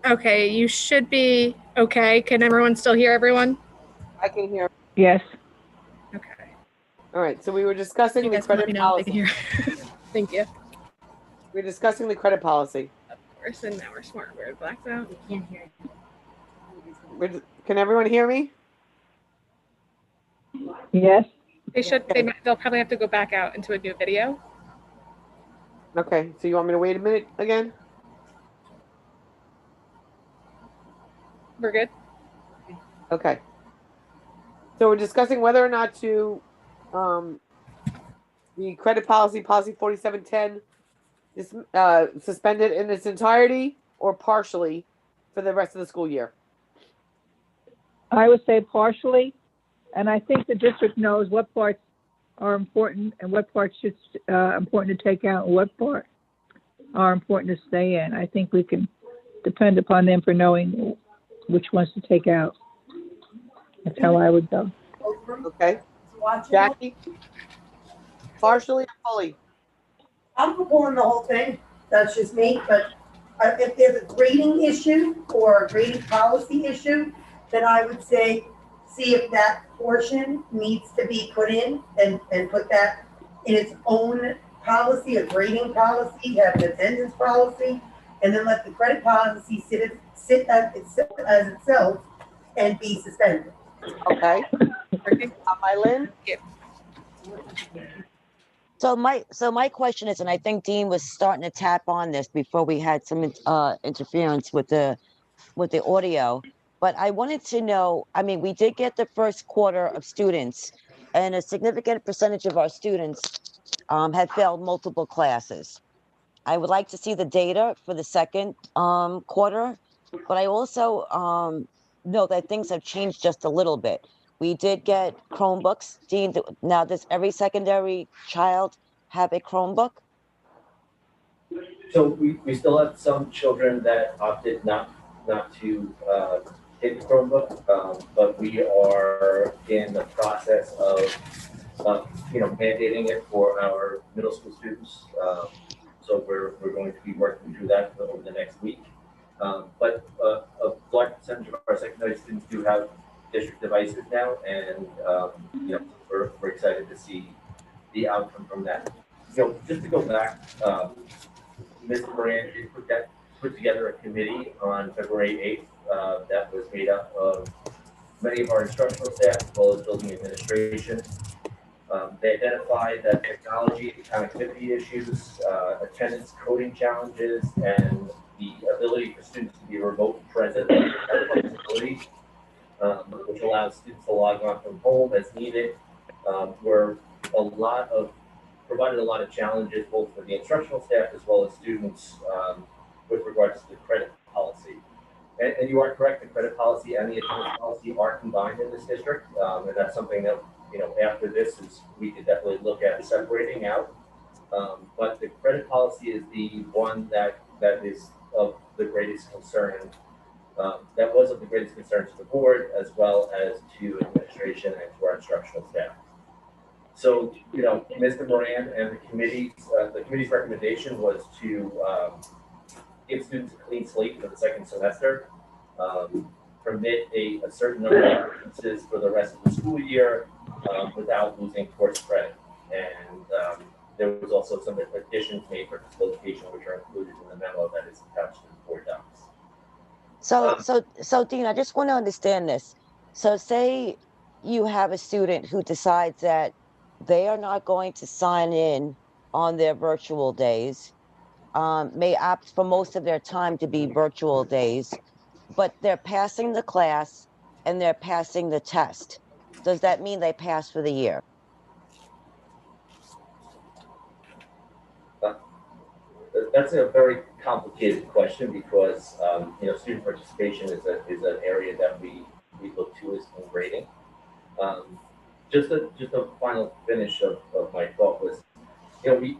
Okay, you should be okay. Can everyone still hear everyone? I can hear. Yes. Okay. All right. So we were discussing You the guys can let credit me know if they can policy. hear. Thank you. We're discussing the credit policy. Of course, and now we're smart. We're blacked out. We can't hear you. Can everyone hear me? Yes. They should. They'll probably have to go back out into a new video. Okay. So you want me to wait a minute again? We're good. Okay. So we're discussing whether or not to the credit policy 4710 is suspended in its entirety or partially for the rest of the school year. I would say partially, and I think the district knows what parts are important and what parts should important to take out and what part are important to stay in. I think we can depend upon them for knowing which ones to take out. That's how I would go. Okay. Jackie? Partially or fully? I'm for pulling the whole thing. That's just me. But if there's a grading issue or a grading policy issue, then I would say see if that portion needs to be put in and put that in its own policy, a grading policy, have an attendance policy, and then let the credit policy sit as itself and be suspended. Okay. Mylin? So my question is, and I think Dean was starting to tap on this before we had some interference with the audio. But I wanted to know, I mean, we did get the first quarter of students, and a significant percentage of our students had failed multiple classes. I would like to see the data for the second quarter, but I also know that things have changed just a little bit. We did get Chromebooks. Dean, now does every secondary child have a Chromebook? So we still have some children that opted not to take the Chromebook, but we are in the process of mandating it for our middle school students. So we're going to be working through that over the next week. But a large percentage of our secondary students do have district devices now, and we're excited to see the outcome from that. Just to go back, Ms. Moran did put together a committee on February 8th that was made up of many of our instructional staff as well as building administration. They identified that technology and connectivity issues, attendance coding challenges, and the ability for students to be remote present flexibility, which allows students to log on from home as needed, provided a lot of challenges both for the instructional staff as well as students with regards to the credit policy. And you are correct, the credit policy and the attendance policy are combined in this district, and that's something that after this we could definitely look at separating out. But the credit policy is the one that is of the greatest concern. That was of the greatest concern to the board as well as to administration and to our instructional staff. So, Mr. Moran and the committee's recommendation was to give students a clean slate for the second semester, permit a certain number of conferences for the rest of the school year without losing course credit. And there was also some additions made for facilitation, which are included in the memo that is attached to the board docs. So Dean, I just want to understand this. So say you have a student who decides that they are not going to sign in on their virtual days, may opt for most of their time to be virtual days, but they're passing the class and they're passing the test. Does that mean they pass for the year? That's a very complicated question because student participation is an area that we look to as in grading. Just a final finish of my thought was,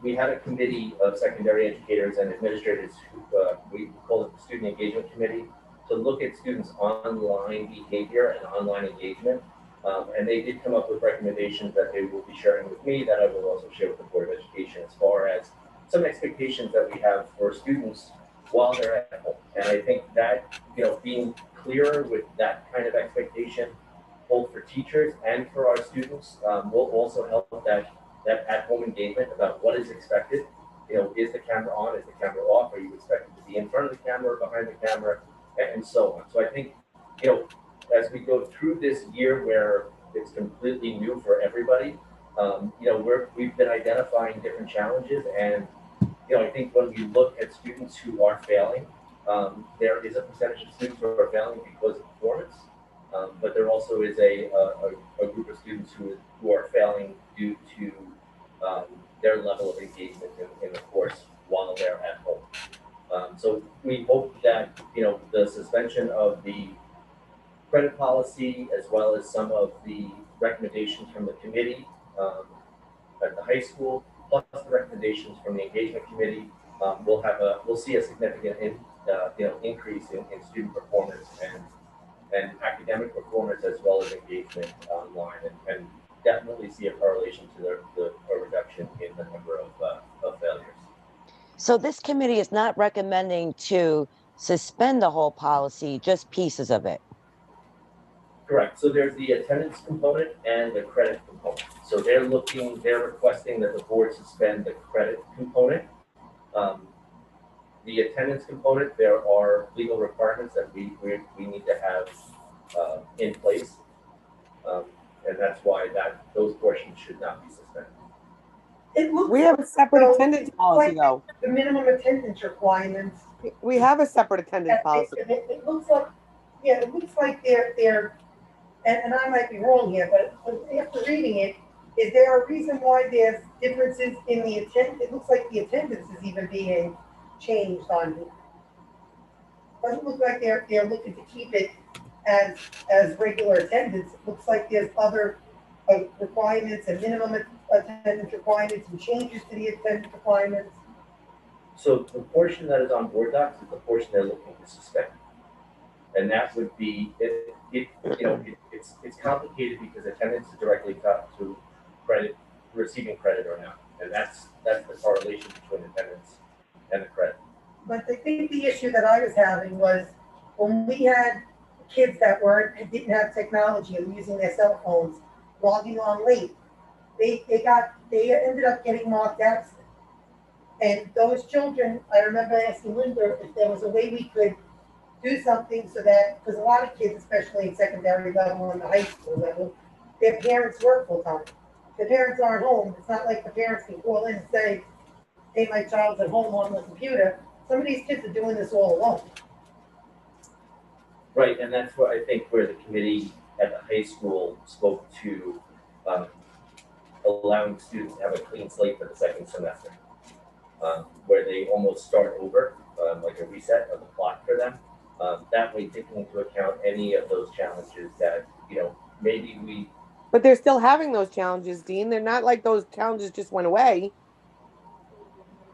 we had a committee of secondary educators and administrators who we call it the Student Engagement Committee to look at students' online behavior and online engagement. And they did come up with recommendations that they will be sharing with me that I will also share with the Board of Education as far as some expectations that we have for students while they're at home. And I think that, being clearer with that kind of expectation, both for teachers and for our students, will also help that at-home engagement about what is expected. Is the camera on? Is the camera off? Are you expected to be in front of the camera, behind the camera, and so on. So I think, as we go through this year where it's completely new for everybody, we've been identifying different challenges, and I think when we look at students who are failing, there is a percentage of students who are failing because of performance, but there also is a group of students who are failing due to their level of engagement in the course while they're at home. So we hope that the suspension of the credit policy, as well as some of the recommendations from the committee at the high school, plus the recommendations from the engagement committee, we'll see a significant increase in student performance and academic performance, as well as engagement online, and definitely see a correlation to a reduction in the number of failures. So this committee is not recommending to suspend the whole policy, just pieces of it. Correct. So there's the attendance component and the credit component. So they're requesting that the board suspend the credit component. The attendance component, there are legal requirements that we need to have in place, and that's why those portions should not be suspended. We have a separate So, attendance policy, though. The minimum attendance requirements. We have a separate attendance policy. It looks like, yeah, it looks like they're, and I might be wrong here, but after reading it, is there a reason why there's differences in the attendance? It looks like the attendance is even being changed on here. Doesn't look like they're looking to keep it as regular attendance. It looks like there's other requirements and minimum attendance requirements and changes to the attendance requirements. So the portion that is on board docs is the portion they're looking to suspend, and that would be it's complicated because attendance is directly tied to credit, receiving credit or not, and that's the correlation between attendance and the credit. But I think the issue that I was having was when we had kids that didn't have technology and using their cell phones, logging on late, they ended up getting marked absent. And those children, I remember asking Linda if there was a way we could do something so that, because a lot of kids, especially in secondary level and the high school level, their parents work full time. The parents aren't home. It's not like the parents can call in and say, hey, my child's at home on the computer. Some of these kids are doing this all alone. Right, and that's what I think where the committee at the high school spoke to allowing students to have a clean slate for the second semester, where they almost start over, like a reset of the clock for them. That way, taking into account any of those challenges that, maybe we. But they're still having those challenges, Dean. They're not like those challenges just went away.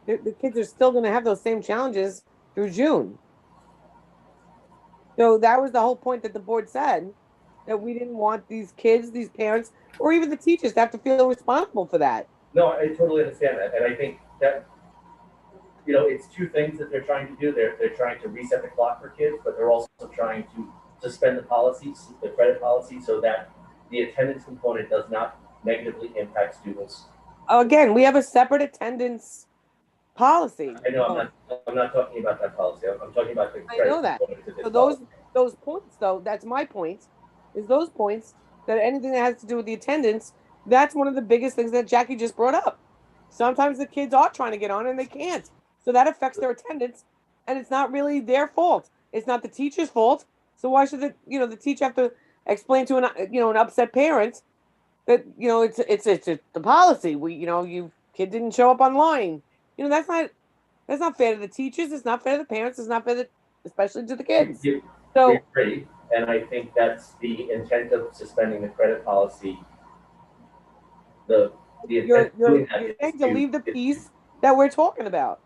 The kids are still going to have those same challenges through June. So that was the whole point that the board said, that we didn't want these kids, these parents, or even the teachers to have to feel responsible for that. No, I totally understand that. And I think that, it's two things that they're trying to do. They're trying to reset the clock for kids, but they're also trying to suspend the policies, the credit policy, so that the attendance component does not negatively impact students. Again, we have a separate attendance policy. I know, I'm not talking about that policy. I'm talking about the credit. I know that. So those points, though, that's my point, is those points, that anything that has to do with the attendance, that's one of the biggest things that Jackie just brought up. Sometimes the kids are trying to get on and they can't. So that affects their attendance, and it's not really their fault. It's not the teacher's fault. So why should the teacher have to explain to an upset parent that, it's the policy. Kid didn't show up online. That's not fair to the teachers. It's not fair to the parents. It's not fair especially to the kids. So agree, and I think that's the intent of suspending the credit policy. You're saying to leave the piece that we're talking about,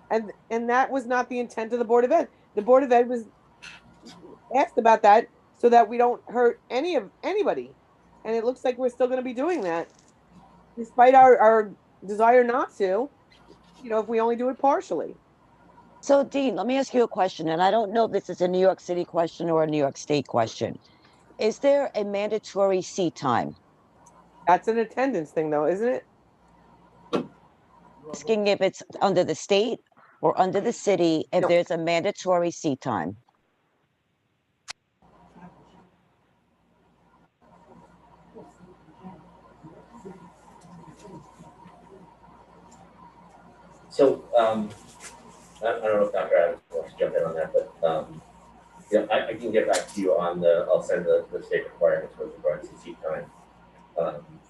and that was not the intent of the Board of Ed. The Board of Ed was asked about that so that we don't hurt anybody, and it looks like we're still going to be doing that, despite our desire not to. If we only do it partially. So, Dean, let me ask you a question, and I don't know if this is a New York City question or a New York State question. Is there a mandatory seat time? That's an attendance thing, though, isn't it? Asking if it's under the state or under the city, if No. there's a mandatory seat time. So, I don't know if Dr. Adams wants to jump in on that, but, yeah, I can get back to you on I'll send the state requirements with regards to seat time,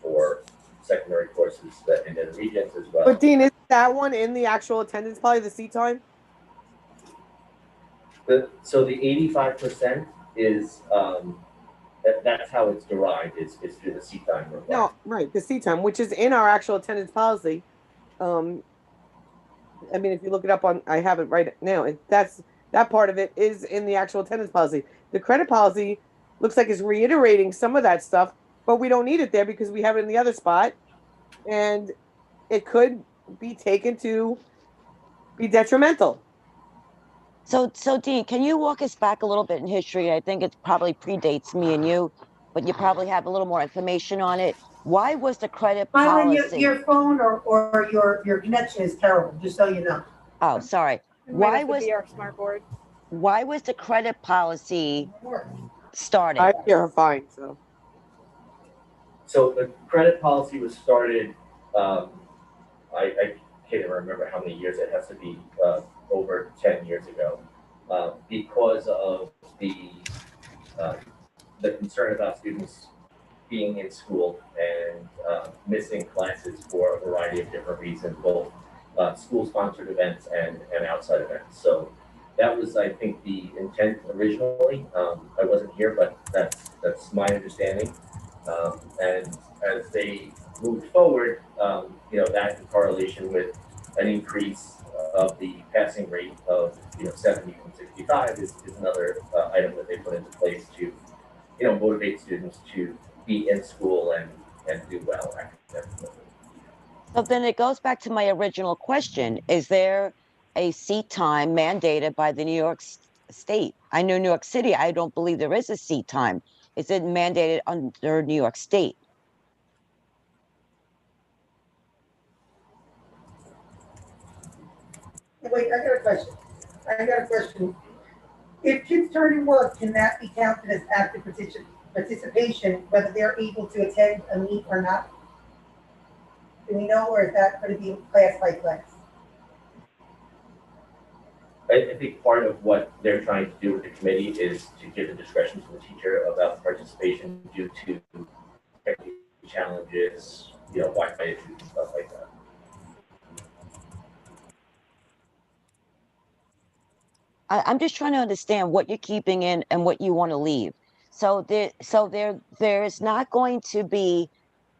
for secondary courses that in the regions as well. But Dean, is that one in the actual attendance policy, the seat time? So the 85% is, that's how it's derived, is through the seat time requirement. No, right, the seat time, which is in our actual attendance policy. I mean, if you look it up on, I have it right now. That part of it is in the actual attendance policy. The credit policy looks like it's reiterating some of that stuff, but we don't need it there because we have it in the other spot, and it could be taken to be detrimental. So, Dean, can you walk us back a little bit in history? I think it probably predates me and you, but you probably have a little more information on it. Why was the credit Myron, policy? your phone or your connection is terrible, just so you know. Oh, sorry. Why was our smart board? Why was the credit policy started? I hear her fine, so. So the credit policy was started, I can't even remember how many years, it has to be over 10 years ago, because of the concern about students being in school and missing classes for a variety of different reasons, both school-sponsored events and outside events. So that was, I think, the intent originally. I wasn't here, but that's my understanding. And as they moved forward, that in correlation with an increase of the passing rate of 70 from 65 is another item that they put into place to motivate students to be in school and do well academically. So then it goes back to my original question: is there a seat time mandated by the New York State? I know New York City. I don't believe there is a seat time. Is it mandated under New York State? Wait, I got a question. If kids turn in work, can that be counted as active participation, whether they're able to attend a meet or not? Do we know, or is that going to be class by class? I think part of what they're trying to do with the committee is to give the discretion to the teacher about participation due to technical challenges, Wi-Fi issues and stuff like that. I'm just trying to understand what you're keeping in and what you want to leave. So there is not going to be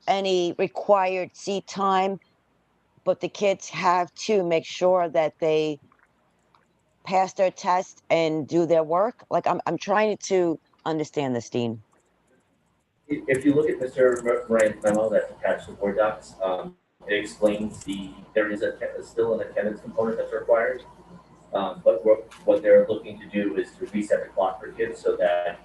any required seat time, but the kids have to make sure that they pass their test and do their work. Like I'm trying to understand this, Dean. If you look at Mr. Moran's memo that's attached to board docs, it explains there is still an attendance component that's required. But what they're looking to do is to reset the clock for kids so that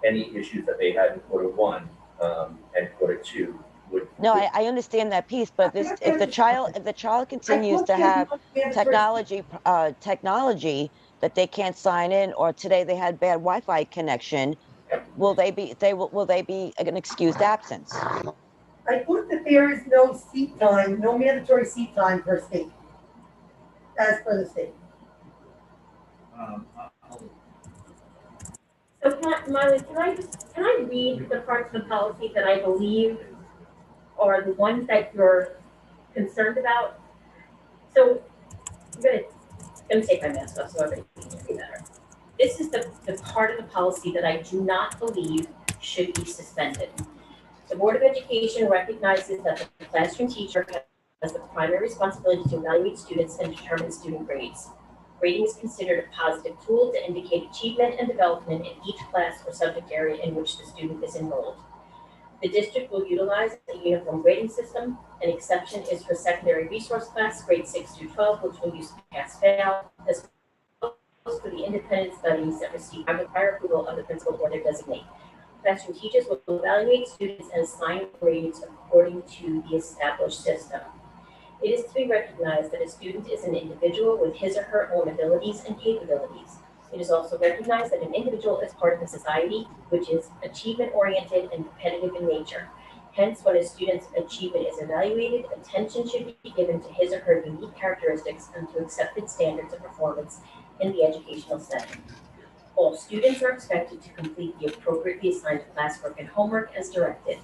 any issues that they had in quarter one and quarter two would. No, I understand that piece, but if the child continues to have technology that they can't sign in, or today they had bad Wi-Fi connection, will they be an excused absence? I thought that there is no seat time, no mandatory seat time per state, as per the state. So Miley, can I read the parts of the policy that I believe are the ones that you're concerned about? So I'm gonna take my mask off so everybody can hear me better. This is the part of the policy that I do not believe should be suspended. The Board of Education recognizes that the classroom teacher has the primary responsibility to evaluate students and determine student grades. Grading is considered a positive tool to indicate achievement and development in each class or subject area in which the student is enrolled. The district will utilize a uniform grading system. An exception is for secondary resource class, grades 6 through 12, which will use pass-fail, as well as for the independent studies that receive prior approval of the principal or their designate. Classroom teachers will evaluate students and assign grades according to the established system. It is to be recognized that a student is an individual with his or her own abilities and capabilities. It is also recognized that an individual is part of a society which is achievement-oriented and competitive in nature. Hence, when a student's achievement is evaluated, attention should be given to his or her unique characteristics and to accepted standards of performance in the educational setting. All students are expected to complete the appropriately assigned classwork and homework as directed.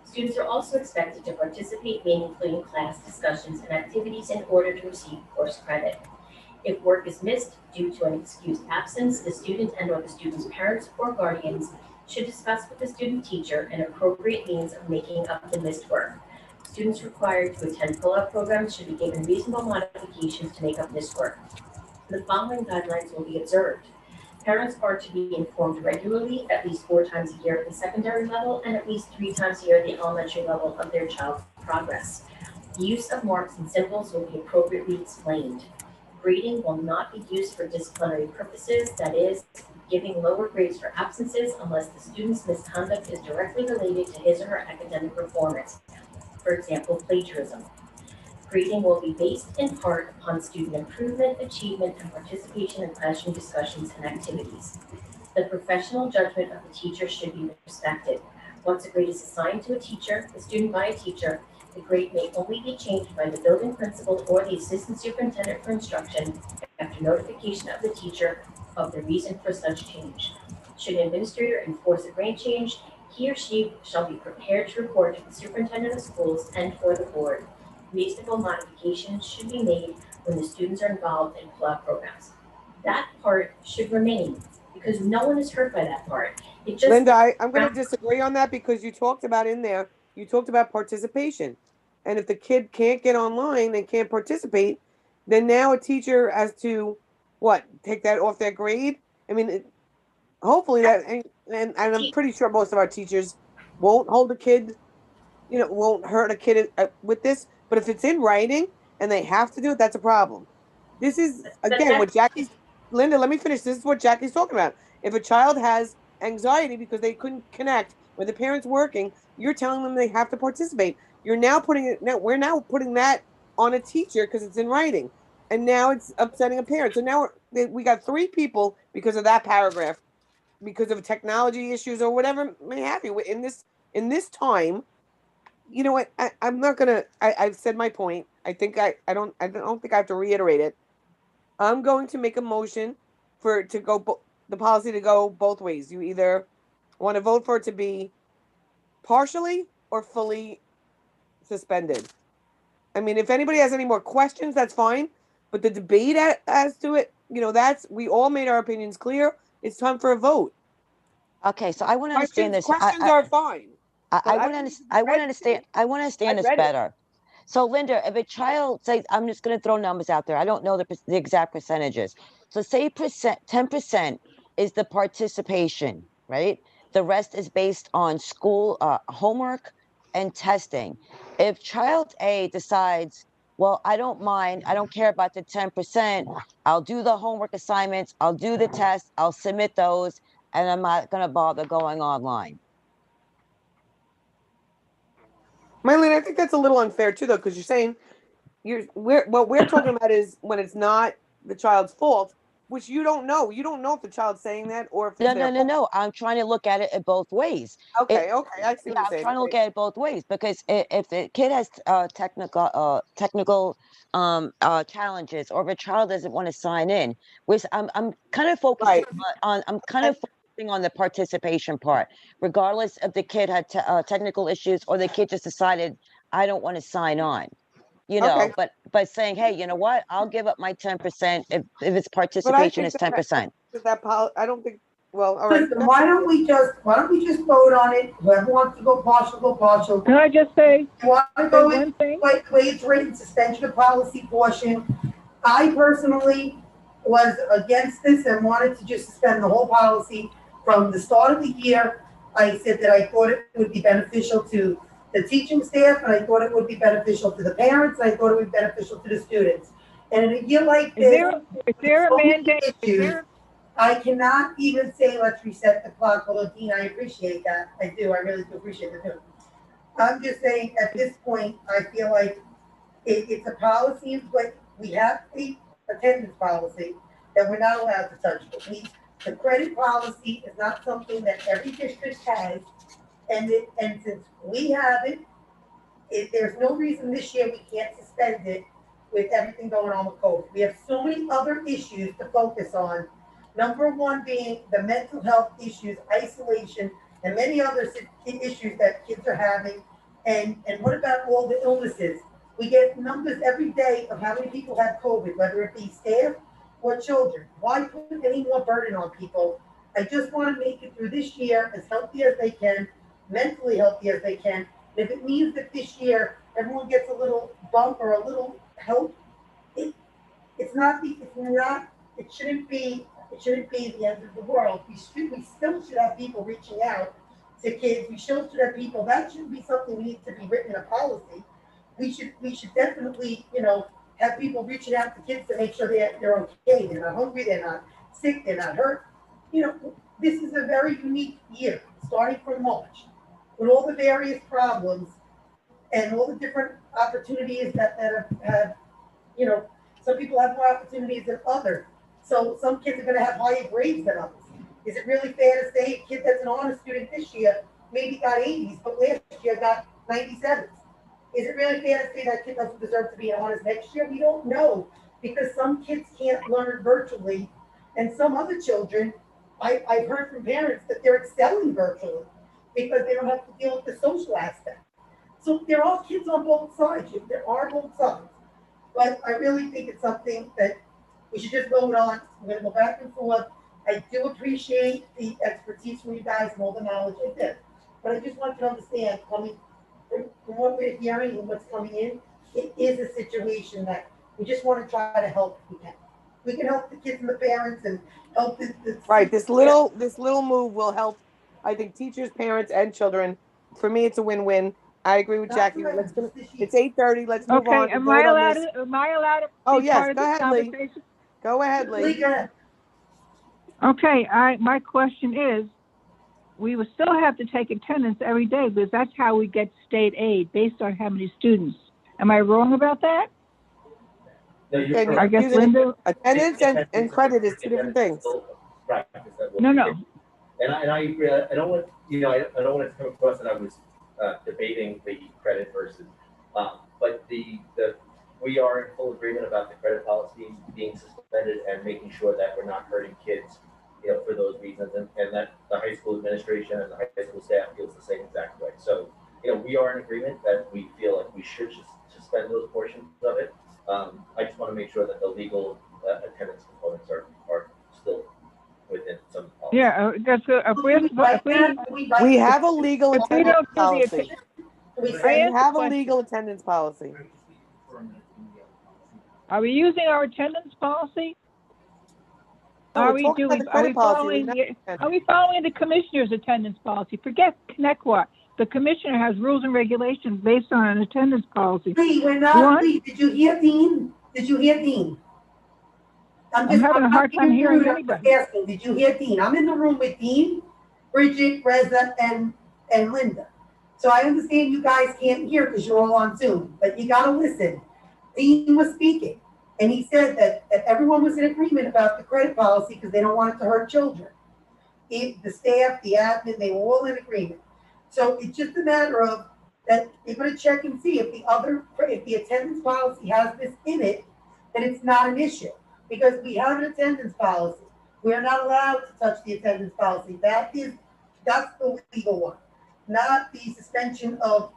Students are also expected to participate meaningfully in class discussions and activities in order to receive course credit. If work is missed due to an excused absence, the student and/or the student's parents or guardians should discuss with the student teacher an appropriate means of making up the missed work. Students required to attend pull-out programs should be given reasonable modifications to make up missed work. The following guidelines will be observed. Parents are to be informed regularly, at least 4 times a year at the secondary level and at least 3 times a year at the elementary level of their child's progress. The use of marks and symbols will be appropriately explained. Grading will not be used for disciplinary purposes, that is, giving lower grades for absences unless the student's misconduct is directly related to his or her academic performance. For example, plagiarism. Grading will be based in part upon student improvement, achievement, and participation in classroom discussions and activities. The professional judgment of the teacher should be respected. Once a grade is assigned to a teacher, the student by a teacher, the grade may only be changed by the building principal or the assistant superintendent for instruction after notification of the teacher of the reason for such change. Should an administrator enforce a grade change, he or she shall be prepared to report to the superintendent of schools and or the board. Reasonable modifications should be made when the students are involved in pull-out programs. That part should remain because no one is hurt by that part. It just Linda, I'm going to disagree on that because you talked about in there, you talked about participation. And if the kid can't get online and can't participate, then now a teacher has to, what, take that off their grade? I mean, hopefully that, and I'm pretty sure most of our teachers won't hold a kid, won't hurt a kid with this. But if it's in writing and they have to do it, that's a problem. This is, again, what Jackie's, Linda, let me finish. This is what Jackie's talking about. If a child has anxiety because they couldn't connect with the parents working, you're telling them they have to participate. You're now putting it, now we're now putting that on a teacher because it's in writing. And now it's upsetting a parent. So now we got 3 people because of that paragraph, because of technology issues or whatever may have you in this time. You know what? I'm not gonna. I've said my point. I think I don't think I have to reiterate it. I'm going to make a motion for to go the policy to go both ways. You either want to vote for it to be partially or fully suspended. I mean, if anybody has any more questions, that's fine. But the debate as to it, that's we all made our opinions clear. It's time for a vote. Okay, so I want to understand this. Questions are fine. I want to understand. I want to understand this better. So, Linda, if a child, say, I'm just going to throw numbers out there. I don't know the exact percentages. So, say 10% is the participation, right? The rest is based on school homework and testing. If child A decides, well, I don't mind, I don't care about the 10%. I'll do the homework assignments. I'll do the tests. I'll submit those, and I'm not going to bother going online. Mylene, I think that's a little unfair too, though, because you're saying what we're talking about is when it's not the child's fault, which you don't know. You don't know if the child's saying that or if it's No. I'm trying to look at it in both ways. Okay, I see what you're saying. I'm trying to look at it both ways because if the kid has technical challenges, or if a child doesn't want to sign in, which I'm kind of focusing on. I'm kind of focusing on the participation part, regardless if the kid had technical issues or the kid just decided I don't want to sign on. But saying, hey, you know what? I'll give up my 10% if its participation is 10%. I don't think. Well, all right. Listen, why don't we just vote on it? Whoever wants to go partial, go partial. Can I just say You want to go one in thing? the way it's written, suspension of policy portion. I personally was against this and wanted to just suspend the whole policy from the start of the year I said that I thought it would be beneficial to the teaching staff, and I thought it would be beneficial to the parents, and I thought it would be beneficial to the students. And in a year like Is this, there a so many mandate? Is issues, there, I cannot even say let's reset the clock, although Dean, I appreciate that. I do, I really do appreciate it too. I'm just saying, at this point, I feel like it's a policy in place. We have the attendance policy that we're not allowed to touch. But the credit policy is not something that every district has. And since we have it, there's no reason this year we can't suspend it with everything going on with COVID. We have so many other issues to focus on. Number one being the mental health issues, isolation, and many other issues that kids are having. And what about all the illnesses? We get numbers every day of how many people have COVID, whether it be staff or children. Why put any more burden on people? I just want to make it through this year as healthy as they can, mentally healthy as they can. And if it means that this year everyone gets a little bump or a little help, it shouldn't be the end of the world. We still should have people reaching out to kids. We still should have people. That shouldn't be something we need to be written in a policy. We should definitely, have people reaching out to kids to make sure they're okay, they're not hungry, they're not sick, they're not hurt. This is a very unique year, starting from March, with all the various problems and all the different opportunities that have, some people have more opportunities than others. So some kids are going to have higher grades than others. Is it really fair to say a kid that's an honor student this year maybe got 80s, but last year got 97s? Is it really fair to say that kid doesn't deserve to be an honors next year? We don't know, because some kids can't learn virtually, and some other children, I've heard from parents that they're excelling virtually because they don't have to deal with the social aspect. So there are kids on both sides. There are both sides. But I really think it's something that we should just vote on. We're going to go back and forth. I do appreciate the expertise from you guys and all the knowledge I did. But I just want you to understand, from what we're hearing and what's coming in, it is a situation that we just want to try to help if we can. We can help the kids and the parents and help the Right. This little move will help, I think, teachers, parents, and children. For me, it's a win-win. I agree with Jackie. It's 8:30. Let's move on. am I allowed to Oh, be yes. part of Go this ahead, Lee. conversation? Go ahead, Lee. Go ahead. Okay, my question is, we will still have to take attendance every day because that's how we get state aid, based on how many students. Am I wrong about that? No, you're And I correct. guess Linda. attendance and credit is two different things. Practice that will No. be- And I agree. I don't want I don't want it to come across that I was debating the credit versus, but we are in full agreement about the credit policy being suspended and making sure that we're not hurting kids, for those reasons, and that the high school administration and the high school staff feels the same exact way. So, we are in agreement that we feel like we should just suspend those portions of it. I just want to make sure that the legal attendance components are still within some policy. Yeah, that's good. We have a legal If we attendance don't do the policy. We We say, have a legal attendance policy. Are we using our attendance policy? No, Are we're we talking about doing? the Are we credit policy. following? We're not- Are we following the commissioner's attendance policy? Forget Connecticut. The commissioner has rules and regulations based on an attendance policy. Lee, we're not, What? Lee, did you hear Dean? I'm having a hard time hearing I'm anybody. asking, did you hear Dean? I'm in the room with Dean, Bridget, Reza, and Linda. So I understand you guys can't hear because you're all on Zoom, but you gotta listen. Dean was speaking, and he said that everyone was in agreement about the credit policy because they don't want it to hurt children. The staff, the admin, they were all in agreement. So it's just a matter of that you're gonna check and see if the attendance policy has this in it, then it's not an issue. Because we have an attendance policy. We are not allowed to touch the attendance policy. That's the legal one, not the suspension of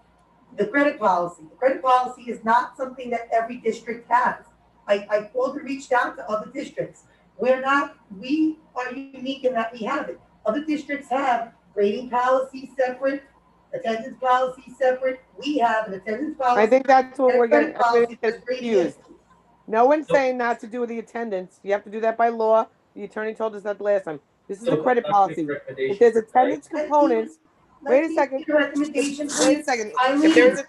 the credit policy. The credit policy is not something that every district has. I called and reached out to other districts. We are unique in that we have it. Other districts have grading policy separate, attendance policy separate. We have an attendance policy. I think that's what and a we're getting credit policy for confused. No one's saying not to do the attendance. You have to do that by law. The attorney told us that the last time. This is a credit policy. If there's attendance components, Wait a second. The recommendation, Wait a please. second. If Eileen, there's a,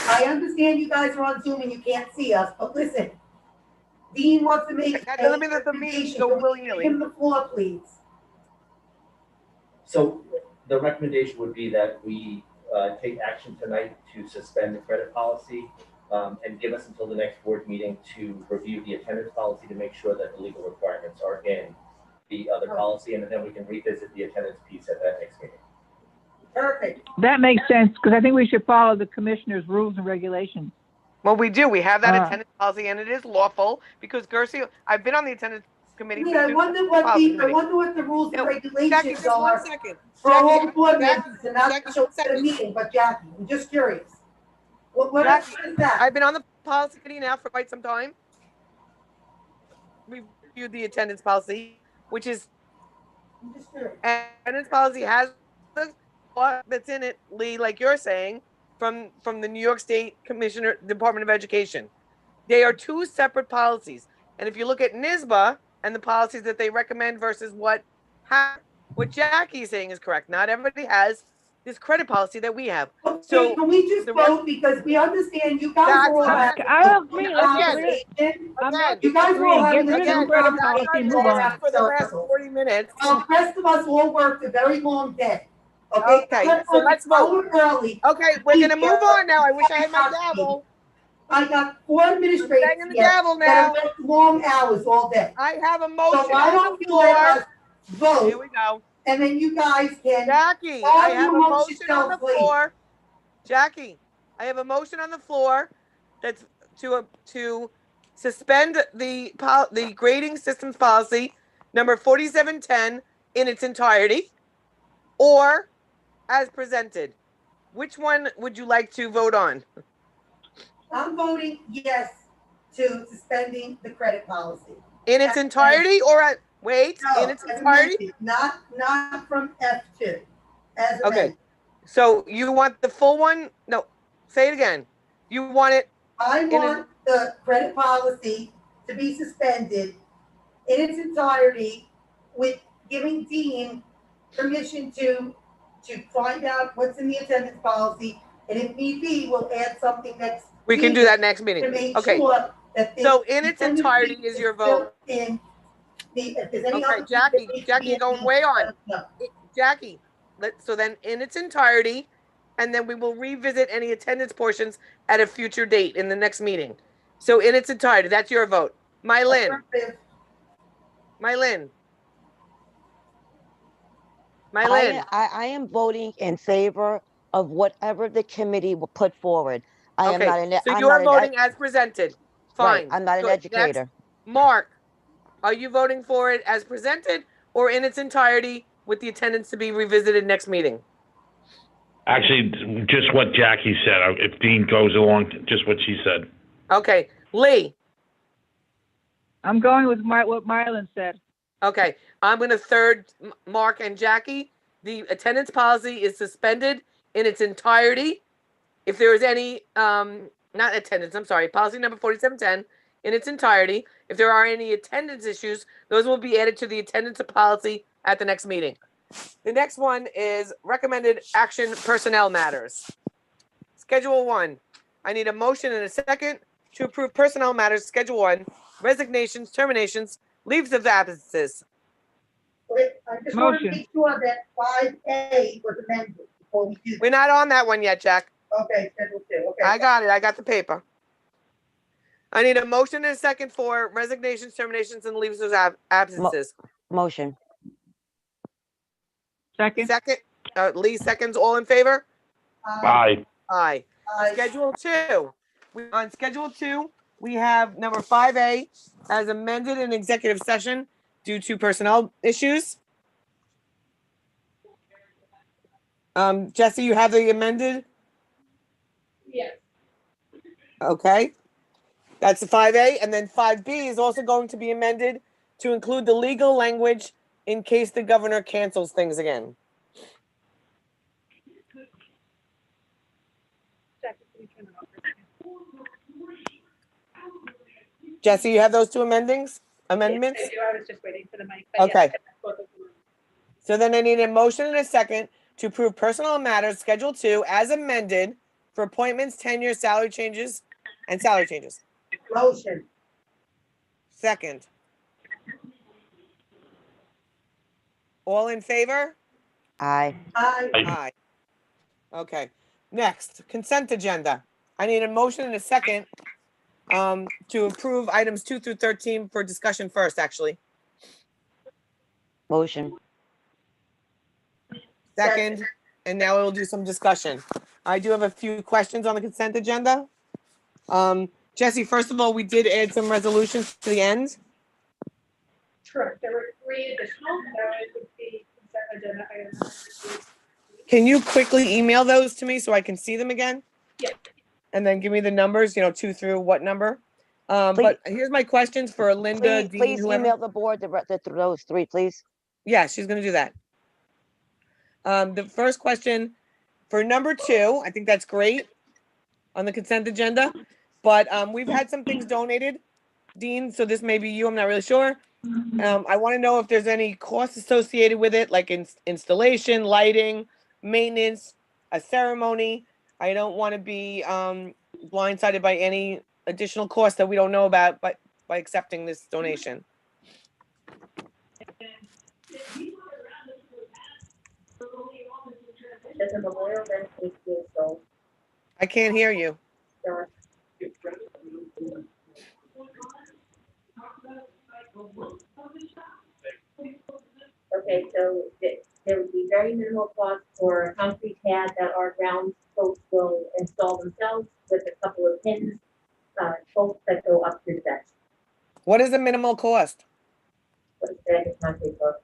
I understand you guys are on Zoom and you can't see us, but listen. Dean wants to make that a doesn't mean that the meeting's recommendation. go Can we give willy-nilly. him the floor, please? So the recommendation would be that we take action tonight to suspend the credit policy and give us until the next board meeting to review the attendance policy to make sure that the legal requirements are in the other policy, and then we can revisit the attendance piece at that next meeting. Perfect. That makes sense, because I think we should follow the commissioner's rules and regulations. Well, we do. We have that Ah. attendance policy, and it is lawful because Gersie, I've been on the attendance committee. Wait, I wonder what the rules and No, Jackie, regulations just one are second. for all board Jackie, members and not Jackie, show one up at a second. meeting, but Jackie, I'm just curious. What Jackie, is that? I've been on the policy committee now for quite some time. We reviewed the attendance policy, which is I'm just curious. attendance policy has the law that's in it, Lee, like you're saying, from the New York State Commissioner Department of Education. They are two separate policies, and if you look at NISBA and the policies that they recommend versus what Jackie's saying is correct. Not everybody has this credit policy that we have. Okay, So can we just the vote, because we understand you guys That's are all not- having I don't agree. a Let's get rid conversation. I'm Again, not You guys are all having Get rid a of the again, credit that's policy what and I've move been on. asking for the last 40 minutes. The rest of us all worked a very long day. Okay, Okay, so let's vote. An hour early. Okay, we're gonna move on now. I wish I had my gavel. I got 4 administrators banging the here gavel that now. have worked long hours all day. I have a So motion why on don't the you let floor. us Here vote, we go. and then you guys can, Jackie, all I have a you amongst motion on the yourselves, please. floor. Jackie, I have a motion on the floor that's to suspend the grading systems policy number 4710 in its entirety, or as presented. Which one would you like to vote on? I'm voting yes to suspending the credit policy. In its entirety, or in No, its as entirety? amended, not from F2, as Okay. amended. So you want the full one? No, say it again. You want it, I want the credit policy to be suspended in its entirety with giving Dean permission to find out what's in the attendance policy, and if need be, we'll add something that's we can do that next meeting. to make Okay, sure that the so in its attendance entirety piece is your still vote. in if there's any Okay, other. Jackie, you're going way on. No. Jackie, so then in its entirety, and then we will revisit any attendance portions at a future date in the next meeting. So in its entirety, that's your vote. Mylin, I am voting in favor of whatever the committee will put forward. I am not an. So I'm you are not voting as presented. Fine. Right, I'm not an Good. educator. Next, Mark, are you voting for it as presented or in its entirety with the attendance to be revisited next meeting? Actually, just what Jackie said. If Dean goes along, just what she said. Okay, Lee. I'm going with what Mylan said. Okay, I'm going to third Mark and Jackie. The attendance policy is suspended in its entirety. If there is any, not attendance, I'm sorry, policy number 4710 in its entirety. If there are any attendance issues, those will be added to the attendance policy at the next meeting. The next one is recommended action personnel matters. Schedule 1. I need a motion and a second to approve personnel matters, Schedule 1, resignations, terminations, leaves of absences. Wait, I just want to Motion. make sure that 5A was amended before we do. We're not on that one yet, Jack. Okay, Schedule 2, okay. I got it. I got the paper. I need a motion and a second for resignations, terminations, and leaves of absences. Motion. Second? Second, Lee seconds. All in favor? Aye. Aye. Aye. Schedule 2. On Schedule 2, we have number 5A as amended in executive session due to personnel issues. Jesse, you have the amended? Yes. Okay. That's the 5A. And then 5B is also going to be amended to include the legal language in case the governor cancels things again. Jesse, you have those two amendments? Yes, I do. I was just waiting for the mic. Okay. Yes, both of them. So then I need a motion and a second to approve personnel matters, Schedule 2, as amended for appointments, tenure, salary changes, and salary changes. Motion. Second. All in favor? Aye. Aye. Aye. Okay. Next, consent agenda. I need a motion and a second to approve items 2 through 13 for discussion first, actually. Motion. Second, and now we'll do some discussion. I do have a few questions on the consent agenda. Jesse, first of all, we did add some resolutions to the end. Correct, there were 3 additional that would be consent agenda items. Can you quickly email those to me so I can see them again? Yeah. And then give me the numbers, 2 through what number? But here's my questions for Linda, Dean, Please whoever. email the board those 3, please. Yeah, she's gonna do that. The first question for number 2, I think that's great on the consent agenda, but we've had some things donated, Dean, so this may be you, I'm not really sure. I want to know if there's any costs associated with it, like installation, lighting, maintenance, a ceremony. I don't want to be blindsided by any additional costs that we don't know about, but by accepting this donation. Does a memorial bench need to be installed? I can't hear you. So, okay, so there would be very minimal cost for a concrete pad that our ground folks will install themselves with a couple of pins, bolts that go up to the bench. What is the minimal cost? What is the concrete cost?